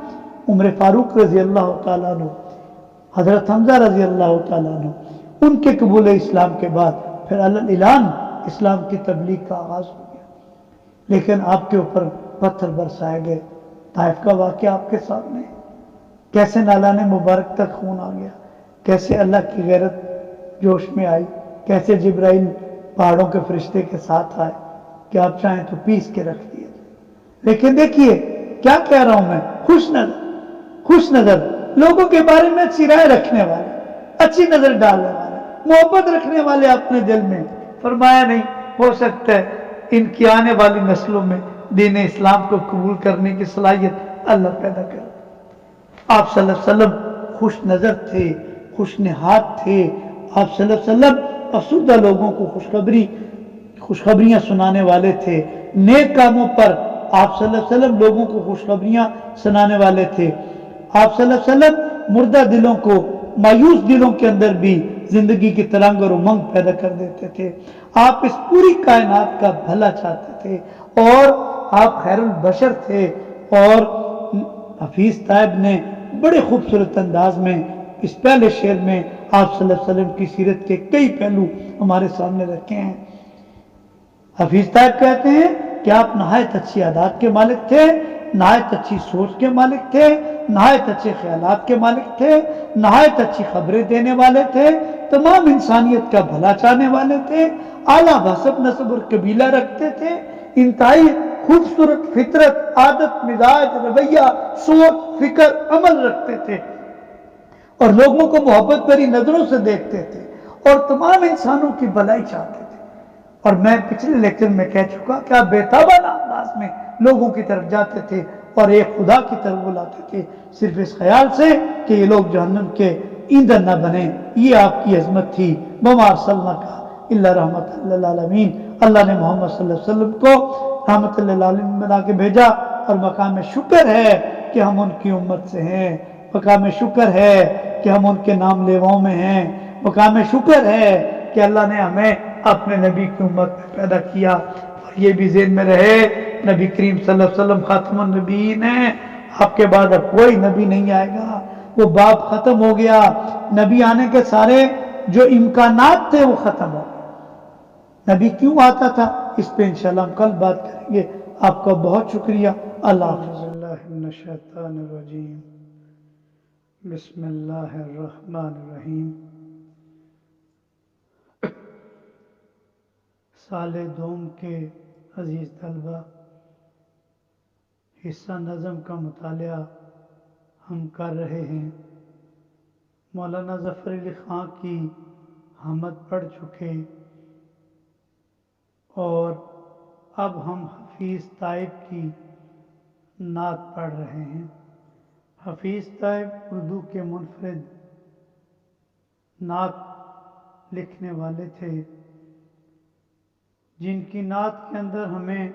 S1: عمر فاروق رضی اللہ تعالیٰ عنہ، حضرت حمزہ رضی اللہ تعالیٰ عنہ، ان کے قبول اسلام کے بعد پھر اعلان اسلام کی تبلیغ کا آغاز ہو گیا، لیکن آپ کے اوپر پتھر برسائے گئے۔ طائف کا واقعہ آپ کے سامنے ہے، کیسے نالان مبارک تک خون آ گیا، کیسے اللہ کی غیرت جوش میں آئی، کیسے جبرائیل پہاڑوں کے فرشتے کے ساتھ آئے کہ آپ چاہیں تو پیس کے رکھ دیے۔ لیکن دیکھیے کیا کہہ رہا ہوں میں، خوش نظر لوگوں کے بارے میں اچھی رائے رکھنے والے، اچھی نظر ڈالنے والے، محبت رکھنے والے اپنے دل میں۔ فرمایا نہیں ہو سکتا ہے ان کی آنے والی نسلوں میں دین اسلام کو قبول کرنے کی صلاحیت اللہ پیدا کر۔ آپ صلی اللہ علیہ وسلم خوش نظر تھے، خوش نہاد تھے، آپ صلی اللہ علیہ وسلم افسردہ لوگوں کو خوشخبریاں سنانے والے تھے، نیک کاموں پر آپ صلی اللہ علیہ وسلم لوگوں کو خوشخبریاں سنانے والے تھے، آپ صلی اللہ علیہ وسلم مردہ دلوں کو، مایوس دلوں کے اندر بھی زندگی کی ترنگ اور امنگ پیدا کر دیتے تھے، آپ اس پوری کائنات کا بھلا چاہتے تھے، اور آپ خیر البشر تھے۔ اور حفیظ طیب نے بڑے خوبصورت انداز میں اس پہلے شعر میں آپ صلی اللہ علیہ وسلم کی سیرت کے کئی پہلو ہمارے سامنے رکھے ہیں۔ حفیظ طیب کہتے ہیں کہ آپ نہایت اچھی عادات کے مالک تھے، نہایت اچھی سوچ کے مالک تھے، نہایت اچھے خیالات کے مالک تھے، نہایت اچھی خبریں دینے والے تھے، تمام انسانیت کا بھلا چاہنے والے تھے، اعلیٰ حسب نسب اور قبیلہ رکھتے تھے، انتہائی خوبصورت فطرت، عادت، مزاج، رویہ، سوچ، فکر، عمل رکھتے تھے، اور لوگوں کو محبت بھری نظروں سے دیکھتے تھے، اور تمام انسانوں کی بھلائی چاہتے تھے۔ اور میں پچھلے لیکچر میں کہہ چکا کہ آپ بےتابانہ انداز میں لوگوں کی طرف جاتے تھے اور ایک خدا کی طرف بلاتے تھے، صرف اس خیال سے کہ یہ لوگ جہنم کے ایندھن نہ بنیں۔ یہ آپ کی عظمت تھی۔ وما ارسلناک الا رحمۃ للعالمین، اللہ نے محمد صلی اللہ علیہ وسلم کو رحمت للعالمین بنا کے بھیجا، اور مقام شکر ہے کہ ہم ان کی امت سے ہیں، مقام شکر ہے کہ ہم ان کے نام لیواؤں میں ہیں، مقام شکر ہے کہ اللہ نے ہمیں اپنے نبی کی امت میں پیدا کیا۔ اور یہ بھی ذہن میں رہے نبی کریم صلی اللہ علیہ وسلم خاتم النبیین ہیں، آپ کے بعد اب کوئی نبی نہیں آئے گا، وہ باب ختم ہو گیا، نبی آنے کے سارے جو امکانات تھے وہ ختم ہو گئے۔ نبی کیوں آتا تھا اس پہ انشاءاللہ ہم کل بات کریں گے۔ آپ کا بہت شکریہ، اللہ حافظ۔ من الشیطان الرجیم، بسم اللہ الرحمن الرحیم۔ سال دوم کے عزیز طلبہ، حصہ نظم کا مطالعہ ہم کر رہے ہیں۔ مولانا ظفر علی خان کی حمد پڑھ چکے اور اب ہم حفیظ طائب کی نعت پڑھ رہے ہیں۔ حفیظ طائب اردو کے منفرد نعت لکھنے والے تھے، جن کی نعت کے اندر ہمیں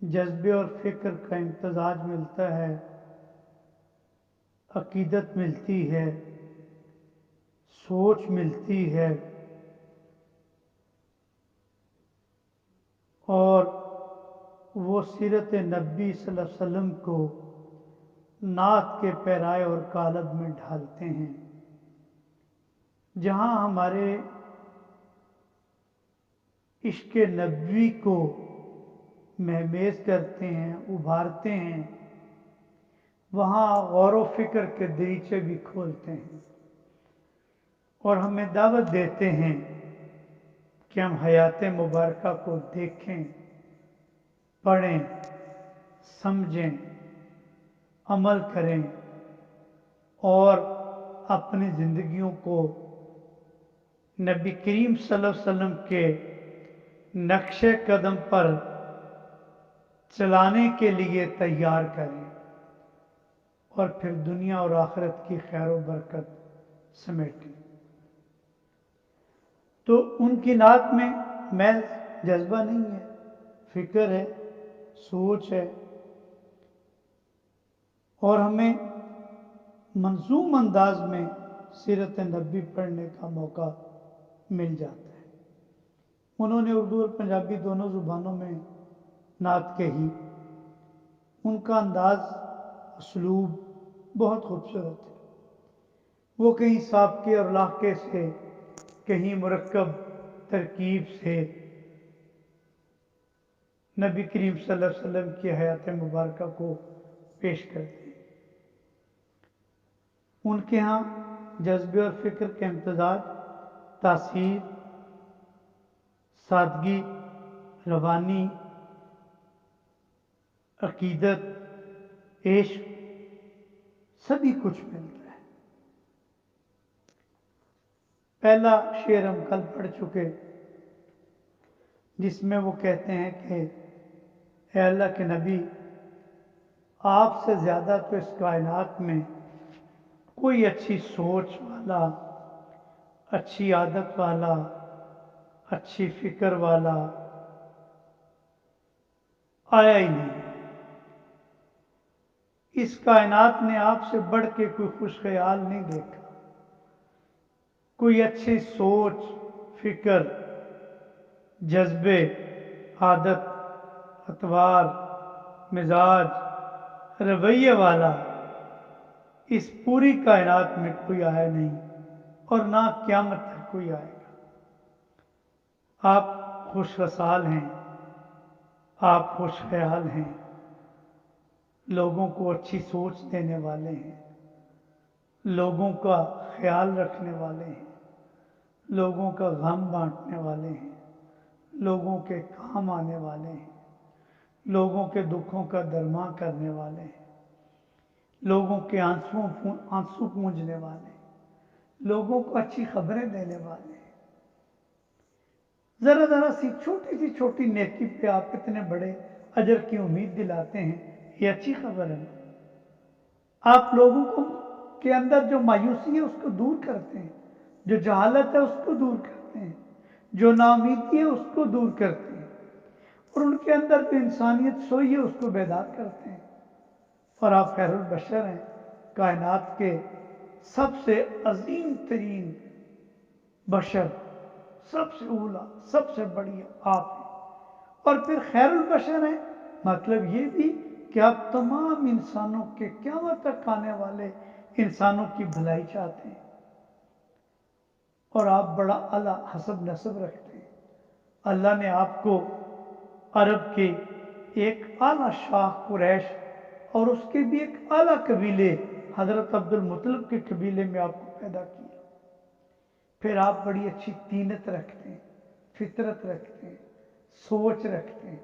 S1: جذبے اور فکر کا امتزاج ملتا ہے، عقیدت ملتی ہے، سوچ ملتی ہے، اور وہ سیرت نبی صلی اللہ علیہ وسلم کو نعت کے پیرائے اور قالب میں ڈھالتے ہیں۔ جہاں ہمارے عشق نبوی کو مہمیز کرتے ہیں، ابھارتے ہیں، وہاں غور و فکر کے دریچے بھی کھولتے ہیں اور ہمیں دعوت دیتے ہیں کہ ہم حیات مبارکہ کو دیکھیں، پڑھیں، سمجھیں، عمل کریں اور اپنی زندگیوں کو نبی کریم صلی اللہ علیہ وسلم کے نقش قدم پر چلانے کے لیے تیار کریں اور پھر دنیا اور آخرت کی خیر و برکت سمیٹیں۔ تو ان کی نعت میں محض جذبہ نہیں ہے، فکر ہے، سوچ ہے، اور ہمیں منظوم انداز میں سیرت نبی پڑھنے کا موقع مل جاتا ہے۔ انہوں نے اردو اور پنجابی دونوں زبانوں میں نعت کہی۔ ان کا انداز، اسلوب بہت خوبصورت ہے۔ وہ کہیں سابقے اور لاحقے سے، کہیں مرکب ترکیب سے نبی کریم صلی اللہ علیہ وسلم کی حیات مبارکہ کو پیش کرتے ہیں۔ ان کے ہاں جذبے اور فکر کے امتزاج، تاثیر، سادگی، روانی، عقیدت، عشق، سبھی کچھ ملتا ہے۔ پہلا شعر ہم کل پڑھ چکے، جس میں وہ کہتے ہیں کہ اے اللہ کے نبی، آپ سے زیادہ تو اس کائنات میں کوئی اچھی سوچ والا، اچھی عادت والا، اچھی فکر والا آیا ہی نہیں۔ اس کائنات نے آپ سے بڑھ کے کوئی خوش خیال نہیں دیکھا، کوئی اچھی سوچ، فکر، جذبے، عادت، اطوار، مزاج، رویے والا اس پوری کائنات میں کوئی آیا نہیں اور نہ قیامت تک کوئی آئے گا۔ آپ خوش خصال ہیں، آپ خوش خیال ہیں، لوگوں کو اچھی سوچ دینے والے ہیں، لوگوں کا خیال رکھنے والے ہیں، لوگوں کا غم بانٹنے والے ہیں، لوگوں کے کام آنے والے ہیں، لوگوں کے دکھوں کا درمان کرنے والے ہیں، لوگوں کے آنسو پونجنے والے ہیں، لوگوں کو اچھی خبریں دینے والے ہیں۔ ذرا ذرا سی چھوٹی نیکی پہ آپ اتنے بڑے اجر کی امید دلاتے ہیں، یہ اچھی خبر ہے نا۔ آپ لوگوں کو کے اندر جو مایوسی ہے اس کو دور کرتے ہیں، جو جہالت ہے اس کو دور کرتے ہیں، جو ناامیدی ہے اس کو دور کرتے ہیں، اور ان کے اندر جو انسانیت سوئی ہے اس کو بیدار کرتے ہیں۔ اور آپ خیر البشر ہیں، کائنات کے سب سے عظیم ترین بشر، سب سے اولا، سب سے بڑی آپ ہیں، اور پھر خیر البشر ہیں، مطلب یہ بھی کہ آپ تمام انسانوں کے قیامت تک آنے والے انسانوں کی بھلائی چاہتے ہیں، اور آپ بڑا اعلیٰ حسب نسب رکھتے ہیں۔ اللہ نے آپ کو عرب کے ایک اعلیٰ شاخ قریش اور اس کے بھی ایک اعلیٰ قبیلے حضرت عبد المطلب کے قبیلے میں آپ کو پیدا کیا۔ پھر آپ بڑی اچھی طینت رکھتے ہیں، فطرت رکھتے ہیں، سوچ رکھتے ہیں،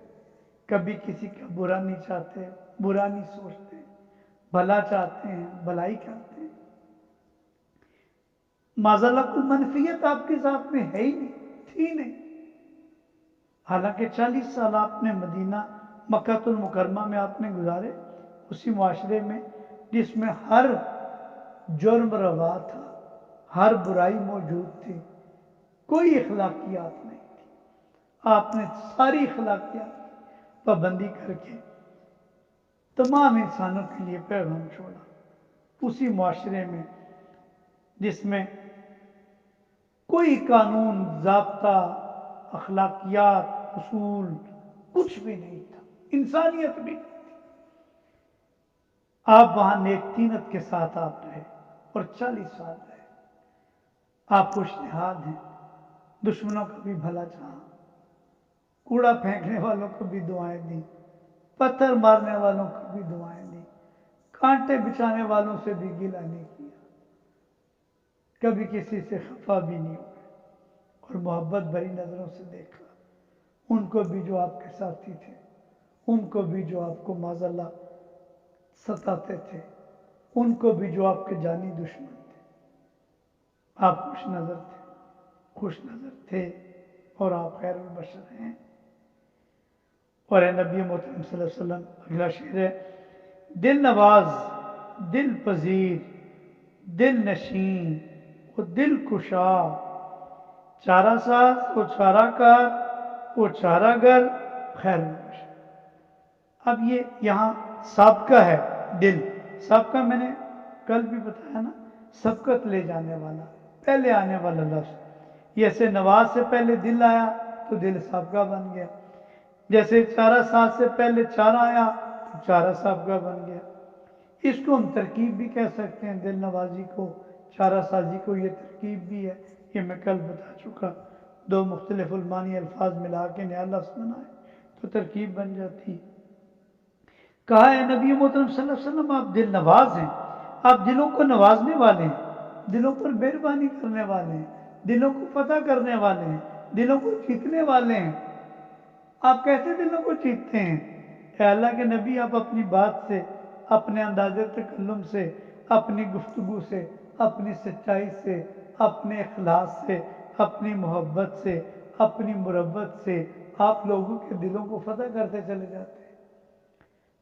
S1: کبھی کسی کا برا نہیں چاہتے، برا نہیں سوچتے، بھلا چاہتے ہیں، بھلائی چاہتے ہیں. معذاللہ کوئی منفیت آپ کے ذات میں ہے ہی نہیں، تھی نہیں. حالانکہ 40 سال آپ نے مدینہ مکہ المکرمہ میں آپ نے گزارے، اسی معاشرے میں جس میں ہر جرم روا تھا، ہر برائی موجود تھی، کوئی اخلاقیات نہیں تھی. آپ نے ساری اخلاقیات کی پابندی کر کے تمام انسانوں کے لیے پیغام چھوڑا. اسی معاشرے میں جس میں کوئی قانون، ضابطہ، اخلاقیات، اصول کچھ بھی نہیں تھا، انسانیت بھی نہیں تھی. آپ وہاں نیک تینت کے ساتھ آپ رہے اور 40 سال رہے. آپ خوش نہاد ہیں، دشمنوں کا بھی بھلا چاہا، کوڑا پھینکنے والوں کو بھی دعائیں دی، پتھر مارنے والوں کو بھی دعائیں دی، کانٹے بچھانے والوں سے بھی گلہ نہیں کیا، کبھی کسی سے خفا بھی نہیں ہوئے اور محبت بھری نظروں سے دیکھا. ان کو بھی جو آپ کے ساتھی تھے، ان کو بھی جو آپ کو معذاللہ ستاتے تھے، ان کو بھی جو آپ کے جانی دشمن تھے. آپ خوش نظر تھے، خوش نظر تھے اور آپ خیر البشر ہیں. اور اے نبی محترم صلی اللہ علیہ وسلم، اگلا شعر ہے: دل نواز، دل پذیر، دل نشین و دل کشا، چارہ ساز و چارہ کار و چارہ گر خیر البشر. اب یہ یہاں سابقہ ہے دل. سابقہ میں نے کل بھی بتایا نا، سبقت لے جانے والا، پہلے آنے والا لفظ. جیسے نواز سے پہلے دل آیا تو دل سابقہ بن گیا، جیسے چارہ ساز سے پہلے چارہ آیا تو چارہ سابقہ بن گیا. اس کو ہم ترکیب بھی کہہ سکتے ہیں، دل نوازی کو، چارہ سازی کو. یہ ترکیب بھی ہے، یہ میں کل بتا چکا. دو مختلف المانی الفاظ ملا کے نیا لفظ بنائے تو ترکیب بن جاتی. کہا ہے نبی محترم صلی اللہ علیہ وسلم، آپ دل نواز ہیں، آپ دلوں کو نوازنے والے ہیں، دلوں پر مہربانی کرنے والے ہیں، دلوں کو فتح کرنے والے ہیں، دلوں کو جیتنے والے ہیں. آپ کیسے دلوں کو جیتتے ہیں؟ اے اللہ کے نبی، آپ اپنی بات سے، اپنے انداز تکلم سے، اپنی گفتگو سے، اپنی سچائی سے، اپنے اخلاص سے، اپنی محبت سے، اپنی مربت سے آپ لوگوں کے دلوں کو فتح کرتے چلے جاتے ہیں.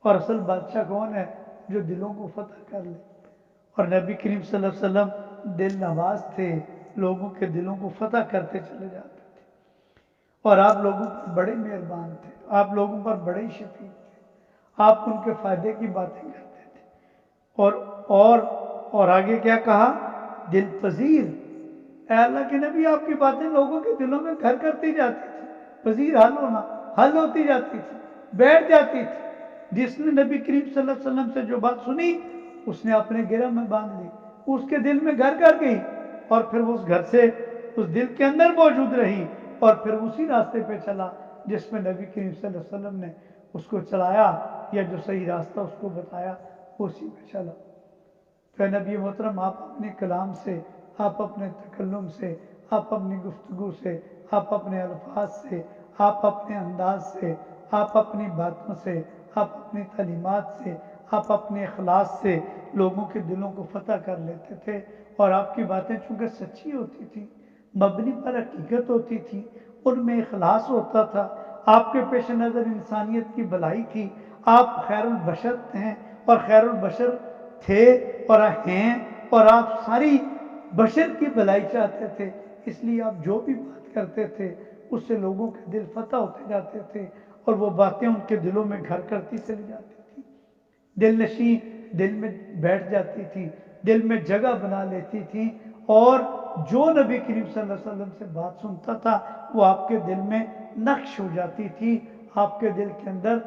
S1: اور اصل بادشاہ کون ہے؟ جو دلوں کو فتح کر لے. اور نبی کریم صلی اللہ علیہ وسلم دل نواز تھے، لوگوں کے دلوں کو فتح کرتے چلے جاتے تھے. اور آپ لوگوں پر بڑے مہربان تھے، آپ لوگوں پر بڑے شفیق تھے، آپ ان کے فائدے کی باتیں کرتے تھے. اور آگے کیا کہا؟ دل پذیر. اے اللہ کے نبی، آپ کی باتیں لوگوں کے دلوں میں گھر کرتی جاتی تھی. پذیر حل ہونا، حل ہوتی جاتی تھی، بیٹھ جاتی تھی. جس نے نبی کریم صلی اللہ علیہ وسلم سے جو بات سنی، اس نے اپنے گرہ میں باندھ لی، اس کے دل میں گھر کر گئی، اور پھر وہ اس گھر سے اس دل کے اندر موجود رہی، اور پھر اسی راستے پہ چلا جس میں نبی کریم صلی اللہ علیہ وسلم نے اس کو چلایا، یا جو صحیح راستہ اس کو بتایا اسی پہ چلا. تو نبی محترم، آپ اپنے کلام سے، آپ اپنے تکلم سے، آپ اپنی گفتگو سے، آپ اپنے الفاظ سے، آپ اپنے انداز سے، آپ اپنی باتوں سے، آپ اپنی تعلیمات سے، آپ اپنے اخلاص سے لوگوں کے دلوں کو فتح کر لیتے تھے. اور آپ کی باتیں چونکہ سچی ہوتی تھی، مبنی پر حقیقت ہوتی تھی، ان میں اخلاص ہوتا تھا، آپ کے پیش نظر انسانیت کی بھلائی تھی. آپ خیر البشر ہیں، اور خیر البشر تھے اور ہیں، اور آپ ساری بشر کی بھلائی چاہتے تھے. اس لیے آپ جو بھی بات کرتے تھے اس سے لوگوں کے دل فتح ہوتے جاتے تھے، اور وہ باتیں ان کے دلوں میں گھر کرتی چلی جاتی تھی، دل نشیں دل میں بیٹھ جاتی تھی، دل میں جگہ بنا لیتی تھی. اور جو نبی کریم صلی اللہ علیہ وسلم سے بات سنتا تھا وہ آپ کے دل میں نقش ہو جاتی تھی، آپ کے دل کے اندر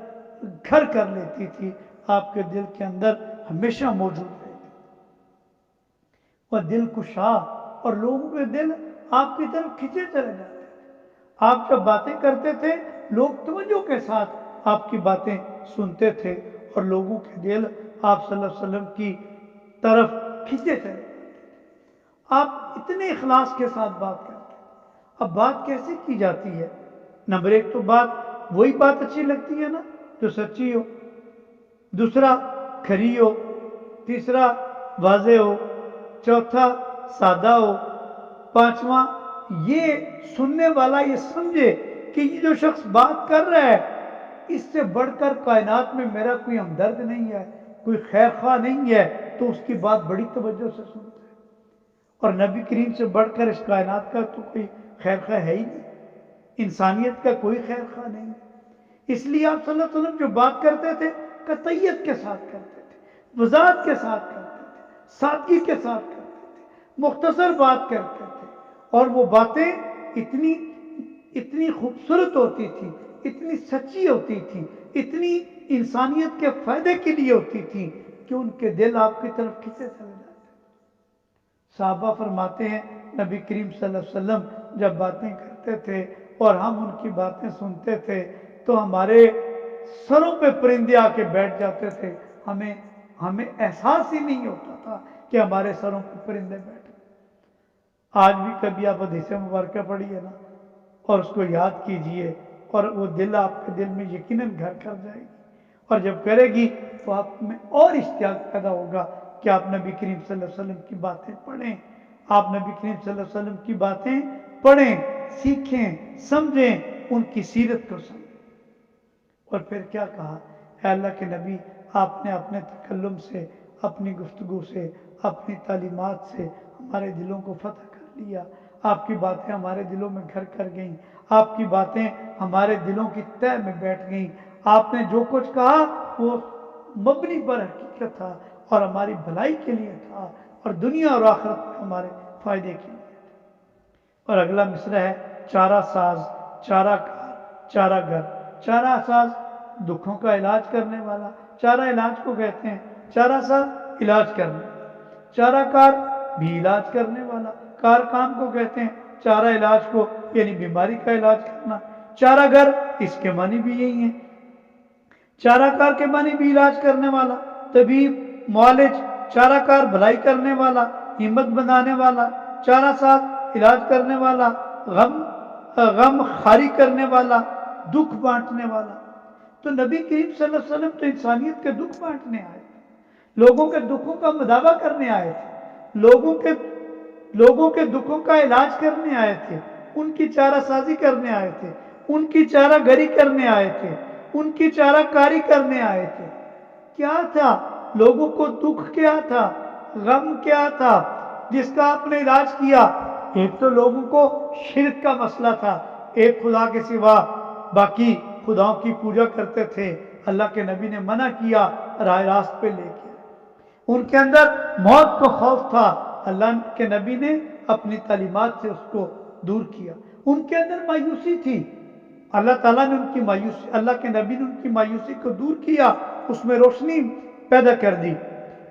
S1: گھر کر لیتی تھی، آپ کے دل کے اندر ہمیشہ موجود رہتی تھی. اور دل کشا، اور لوگوں کے دل آپ کی طرف کھینچے چلے جاتے تھے. آپ جب باتیں کرتے تھے لوگ توجہ کے ساتھ آپ کی باتیں سنتے تھے، اور لوگوں کے دل آپ صلی اللہ علیہ وسلم کی طرف کھینچے چلے جاتے تھے. آپ اتنے اخلاص کے ساتھ بات کرتے تھے. اب بات کیسے کی جاتی ہے؟ نمبر ایک تو بات وہی بات اچھی لگتی ہے نا جو سچی ہو، دوسرا کھری ہو، تیسرا واضح ہو، چوتھا سادہ ہو، پانچواں یہ سننے والا یہ سمجھے کہ یہ جو شخص بات کر رہا ہے اس سے بڑھ کر کائنات میں میرا کوئی ہمدرد نہیں ہے، کوئی خیر خواہ نہیں ہے، تو اس کی بات بڑی توجہ سے سنتا ہے۔ اور نبی کریم سے بڑھ کر اس کائنات کا تو کوئی خیر خواہ ہے ہی نہیں، انسانیت کا کوئی خیر خواہ نہیں۔ اس لیے آپ صلی اللہ علیہ وسلم جو بات کرتے تھے قطعیت کے ساتھ کرتے تھے، وضاحت کے ساتھ کرتے تھے، سادگی کے ساتھ کرتے تھے، مختصر بات کرتے تھے، اور وہ باتیں اتنی خوبصورت ہوتی تھی، اتنی سچی ہوتی تھی، اتنی انسانیت کے فائدے کے لیے ہوتی تھی کہ ان کے دل آپ کی طرف کھینچے چلے جاتے۔ صحابہ فرماتے ہیں نبی کریم صلی اللہ علیہ وسلم جب باتیں کرتے تھے اور ہم ان کی باتیں سنتے تھے تو ہمارے سروں پہ پرندے آ کے بیٹھ جاتے تھے، ہمیں احساس ہی نہیں ہوتا تھا کہ ہمارے سروں پہ پرندے بیٹھے۔ آج بھی کبھی آپ حدیث مبارکہ پڑھیے نا اور اس کو یاد کیجئے، اور وہ دل آپ کے دل میں یقیناً گھر کر جائے گی، اور جب کرے گی تو آپ میں اور اشتیاق پیدا ہوگا کہ آپ نبی کریم صلی اللہ علیہ وسلم کی باتیں پڑھیں، آپ نبی کریم صلی اللہ علیہ وسلم کی باتیں پڑھیں، سیکھیں، سمجھیں، ان کی سیرت کو سمجھیں۔ اور پھر کیا کہا، اے اللہ کے نبی، آپ نے اپنے تکلم سے، اپنی گفتگو سے، اپنی تعلیمات سے ہمارے دلوں کو فتح کر لیا، آپ کی باتیں ہمارے دلوں میں گھر کر گئیں، آپ کی باتیں ہمارے دلوں کی تہ میں بیٹھ گئیں، آپ نے جو کچھ کہا وہ مبنی پر حقیقت تھا اور ہماری بھلائی کے لیے تھا اور دنیا اور آخرت میں ہمارے فائدے کے لیے تھا۔ اور اگلا مصرع ہے چارہ ساز، چارہ کار، چارہ گر۔ چارہ ساز دکھوں کا علاج کرنے والا، چارہ علاج کو کہتے ہیں، چارہ ساز علاج کرنے والا، چارہ کار بھی علاج کرنے والا، کار کام کو کہتے ہیں، چارہ علاج کو یعنی بیماری کا علاج کرنا، چارہ گر اس کے معنی بھی یہی ہیں، چارہ کار کے معنی بھی علاج کرنے والا، طبیب، معالج، چارہ کار بھلائی کرنے والا، ہمت بندھانے والا، چارہ ساز علاج کرنے والا، غم خاری کرنے والا، دکھ بانٹنے والا۔ تو نبی کریم صلی اللہ علیہ وسلم تو انسانیت کے دکھ بانٹنے آئے تھے، لوگوں کے دکھوں کا مداوع کرنے آئے تھے، لوگوں کے دکھوں کا علاج کرنے آئے تھے، ان کی چارہ سازی کرنے آئے تھے، ان کی چارہ گری کرنے آئے تھے، ان کی چارہ کاری کرنے آئے تھے۔ کیا تھا؟ لوگوں کو دکھ کیا تھا، غم کیا تھا جس کا آپ نے علاج کیا؟ ایک تو لوگوں کو شرک کا مسئلہ تھا، ایک خدا کے سوا باقی خداؤں کی پوجا کرتے تھے، اللہ کے نبی نے منع کیا، راہ راست پہ لے کے ان کے اندر موت کا خوف تھا، اللہ کے نبی نے اپنی تعلیمات سے اس کو دور کیا، ان کے اندر مایوسی تھی، اللہ تعالیٰ نے ان کی مایوسی، اللہ کے نبی نے ان کی مایوسی کو دور کیا، اس میں روشنی پیدا کر دی۔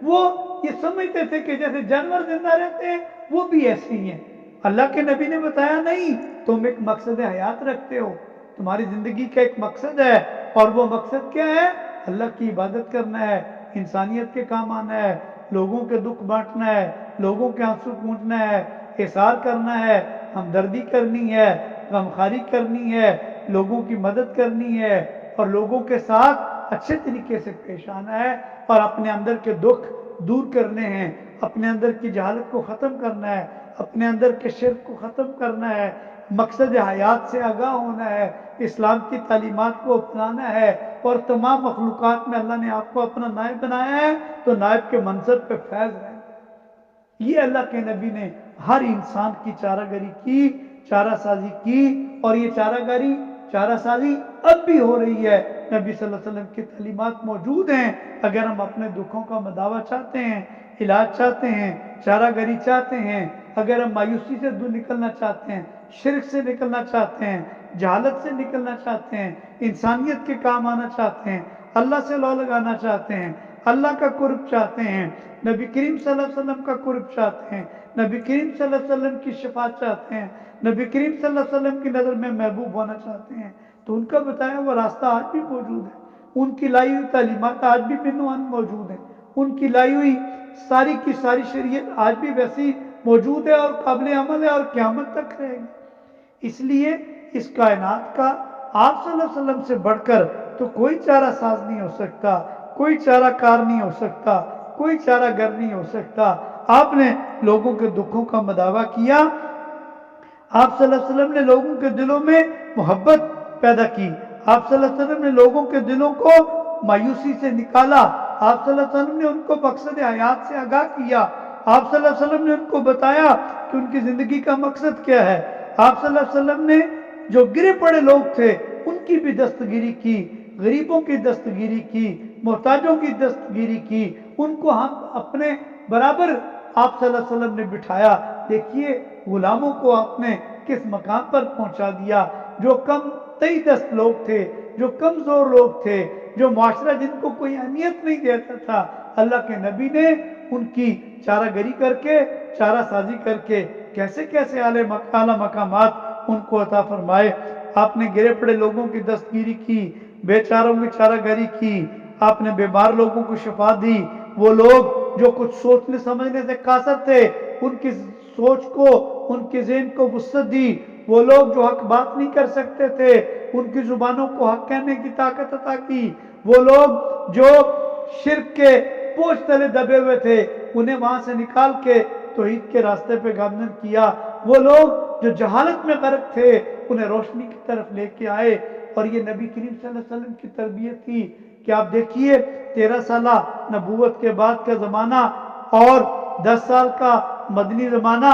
S1: وہ یہ سمجھتے تھے کہ جیسے جانور زندہ رہتے ہیں وہ بھی ایسے ہی ہیں، اللہ کے نبی نے بتایا نہیں، تم ایک مقصد حیات رکھتے ہو، تمہاری زندگی کا ایک مقصد ہے، اور وہ مقصد کیا ہے؟ اللہ کی عبادت کرنا ہے، انسانیت کے کام آنا ہے، لوگوں کے دکھ بانٹنا ہے، لوگوں کے آنسو پونچھنا ہے، احسار کرنا ہے، ہمدردی کرنی ہے، غمخواری کرنی ہے، لوگوں کی مدد کرنی ہے، اور لوگوں کے ساتھ اچھے طریقے سے پیش آنا ہے، اور اپنے اندر کے دکھ دور کرنے ہیں، اپنے اندر کی جہالت کو ختم کرنا ہے، اپنے اندر کے شرک کو ختم کرنا ہے، مقصد حیات سے آگاہ ہونا ہے، اسلام کی تعلیمات کو اپنانا ہے، اور تمام مخلوقات میں اللہ نے آپ کو اپنا نائب بنایا ہے تو نائب کے منصب پہ فیض رہے۔ یہ اللہ کے نبی نے ہر انسان کی چارہ گری کی، چارہ سازی کی، اور یہ چارہ گری، چارہ سازی اب بھی ہو رہی ہے، نبی صلی اللہ علیہ وسلم کی تعلیمات موجود ہیں۔ اگر ہم اپنے دکھوں کا مداوع چاہتے ہیں، علاج چاہتے ہیں، چارہ گری چاہتے ہیں، اگر ہم مایوسی سے دور نکلنا چاہتے ہیں، شرک سے نکلنا چاہتے ہیں، جہالت سے نکلنا چاہتے ہیں، انسانیت کے کام آنا چاہتے ہیں، اللہ سے لو لگانا چاہتے ہیں، اللہ کا قرب چاہتے ہیں، نبی کریم صلی اللہ علیہ وسلم کا قرب چاہتے ہیں، نبی کریم صلی اللہ علیہ وسلم کی شفاعت چاہتے ہیں، نبی کریم صلی اللہ علیہ وسلم کی نظر میں محبوب ہونا چاہتے ہیں، تو ان کا بتایا وہ راستہ آج بھی موجود ہے، ان کی لائی ہوئی تعلیمات آج بھی بنوان موجود ہیں، ان کی لائی ہوئی ساری کی ساری شریعت آج بھی ویسی موجود ہے اور قابل عمل ہے اور قیامت تک رہے گی۔ اس لیے اس کائنات کا آپ صلی اللہ علیہ وسلم سے بڑھ کر تو کوئی چارہ ساز نہیں ہو سکتا، کوئی چارہ کار نہیں ہو سکتا، کوئی چارہ گر نہیں ہو سکتا. آپ نے لوگوں کے دکھوں کا مداوع کیا. آپ صلی اللہ علیہ وسلم نے لوگوں کے دلوں میں محبت پیدا کی. آپ صلی اللہ علیہ وسلم نے لوگوں کے دلوں کو مایوسی سے نکالا. آپ صلی اللہ علیہ وسلم نے ان کو مقصد حیات سے آگاہ کیا. آپ صلی اللہ علیہ وسلم نے ان کو بتایا کہ ان کی زندگی کا مقصد کیا ہے. آپ صلی اللہ علیہ وسلم نے جو گرے پڑے لوگ تھے ان کی بھی دستگیری کی، غریبوں کی دستگیری کی، محتاجوں کی دستگیری کی. ان کو ہم اپنے برابر آپ صلی اللہ علیہ وسلم نے بٹھایا. دیکھیے غلاموں کو آپ نے کس مقام پر پہنچا دیا. جو کم تئی دست لوگ تھے، جو کمزور لوگ تھے، جو معاشرہ جن کو کوئی اہمیت نہیں دیتا تھا، اللہ کے نبی نے ان کی چارہ گری کر کے، چارہ سازی کر کے کیسے کیسے اعلی مقامات ان کو عطا فرمائے. آپ نے گرے پڑے لوگوں کی دستگیری کی، بے چاروں کی چارہ گری کی. آپ نے بیمار لوگوں کو شفا دی. وہ لوگ جو کچھ سوچنے سمجھنے سے قاصر تھے ان کی سوچ کو، ان کے ذہن کو وسعت دی. وہ لوگ جو حق بات نہیں کر سکتے تھے ان کی زبانوں کو حق کہنے کی طاقت عطا کی. وہ لوگ جو شرک کے بوجھ تلے دبے ہوئے تھے انہیں وہاں سے نکال کے توحید کے راستے پہ گامزن کیا. وہ لوگ جو جہالت میں غرق تھے انہیں روشنی کی طرف لے کے آئے. اور یہ نبی کریم صلی اللہ علیہ وسلم کی تربیت تھی کہ آپ دیکھیے 13 سالہ نبوت کے بعد کا زمانہ اور 10 سال کا مدنی زمانہ،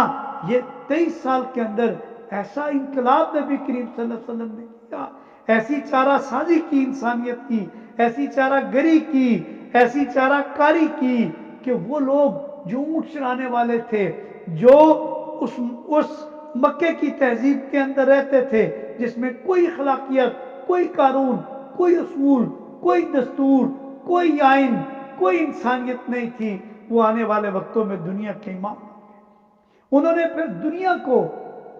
S1: یہ 23 سال کے اندر ایسا انقلاب نبی کریم صلی اللہ علیہ وسلم نے کیا، ایسی چارہ سازی کی انسانیت کی، ایسی چارہ گری کی، ایسی چارہ کاری کی کہ وہ لوگ جو اونٹ چرانے والے تھے، جو اس مکے کی تہذیب کے اندر رہتے تھے جس میں کوئی اخلاقیت، کوئی قانون، کوئی اصول، کوئی دستور، کوئی آئین، کوئی انسانیت نہیں تھی، وہ آنے والے وقتوں میں دنیا کے امام. انہوں نے پھر دنیا کو،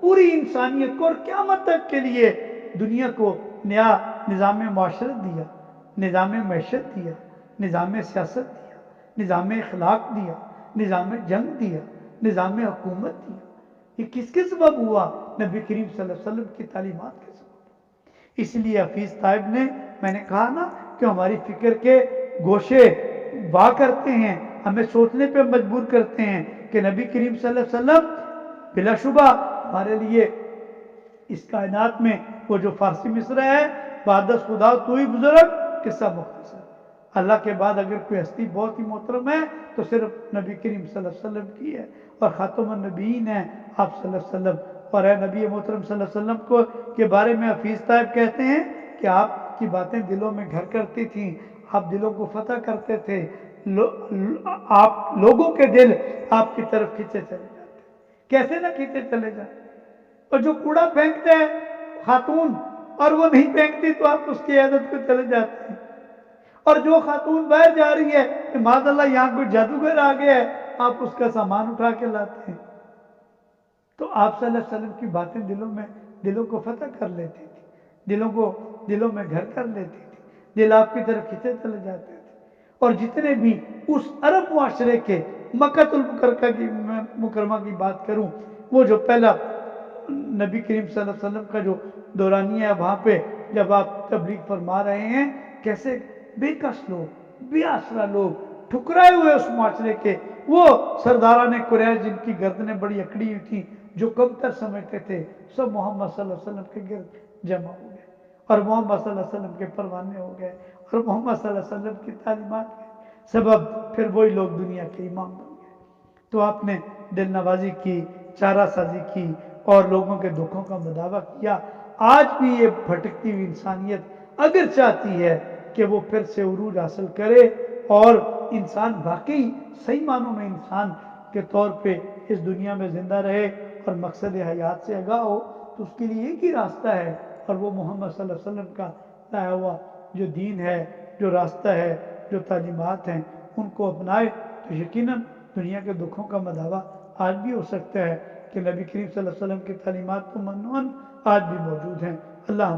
S1: پوری انسانیت کو اور قیامت تک کے لیے دنیا کو نیا نظام معاشرت دیا، نظام معیشت دیا، نظام سیاست دیا، نظام اخلاق دیا، نظام جنگ دیا، نظام حکومت دیا. یہ کس کے سبب ہوا؟ نبی کریم صلی اللہ علیہ وسلم کی تعلیمات کے سبب. اس لیے حفیظ صاحب نے، میں نے کہا نا کہ ہماری فکر کے گوشے وا کرتے ہیں، ہمیں سوچنے پہ مجبور کرتے ہیں کہ نبی کریم صلی اللہ علیہ وسلم بلا شبہ ہمارے لیے اس کائنات میں وہ جو فارسی مصرع ہے، بعد از خدا تو ہی بزرگ قصہ مختصر. اللہ کے بعد اگر کوئی ہستی بہت ہی محترم ہے تو صرف نبی کریم صلی اللہ علیہ وسلم کی ہے، اور خاتم النبیین ہے آپ صلی اللہ علیہ وسلم. اور اے نبی محترم صلی اللہ علیہ وسلم کو کے بارے میں حفیظ صاحب کہتے ہیں کہ آپ کی باتیں دلوں میں گھر کرتی تھیں، آپ دلوں کو فتح کرتے تھے. آپ لوگوں کے دل آپ کی طرف کھینچے چلے جاتے. کیسے نہ کھینچے چلے جائیں؟ اور جو کوڑا پھینکتے ہیں خاتون اور وہ نہیں پھینکتی تو آپ اس کی عادت کو چلے جاتے ہیں. اور جو خاتون باہر جا رہی ہے کہ معاذ اللہ یہاں کوئی جادوگر آ گیا ہے، آپ اس کا سامان اٹھا کے لاتے ہیں. تو آپ صلی اللہ علیہ وسلم کی باتیں دلوں کو فتح کر لیتی تھی، دلوں میں گھر کر لیتی تھی، دل آپ کی طرف کھینچے چلے جاتے تھے. اور جتنے بھی اس عرب معاشرے کے مکہ المکرمہ کی بات کروں، وہ جو پہلا نبی کریم صلی اللہ علیہ وسلم کا جو دورانیہ ہے، وہاں پہ جب آپ تبلیغ فرما رہے ہیں، کیسے بے کس لوگ، بے آسرا لوگ، ٹھکرائے ہوئے اس معاشرے کے وہ سرداران قریش جن کی گردنیں بڑی اکڑی ہوئی تھیں، جو کمتر سمجھتے تھے، سب محمد صلی اللہ علیہ وسلم کے گرد جمع ہو گئے اور محمد صلی اللہ علیہ وسلم کے پروانے ہو گئے اور محمد صلی اللہ علیہ وسلم کی تعلیمات کے سبب پھر وہی لوگ دنیا کے امام بن گئے. تو آپ نے دل نوازی کی، چارہ سازی کی اور لوگوں کے دکھوں کا مداوع کیا. آج بھی یہ بھٹکتی ہوئی انسانیت اگر چاہتی ہے کہ وہ پھر سے عروج حاصل کرے اور انسان واقعی صحیح معنوں میں انسان کے طور پہ اس دنیا میں زندہ رہے اور مقصد حیات سے آگاہ ہو، تو اس کے لیے ایک ہی راستہ ہے، اور وہ محمد صلی اللہ علیہ وسلم کا لایا ہوا جو دین ہے، جو راستہ ہے، جو تعلیمات ہیں، ان کو اپنائے تو یقیناً دنیا کے دکھوں کا مداوع آج بھی ہو سکتا ہے کہ نبی کریم صلی اللہ علیہ وسلم کی تعلیمات تو منون آج بھی موجود ہیں. اللہ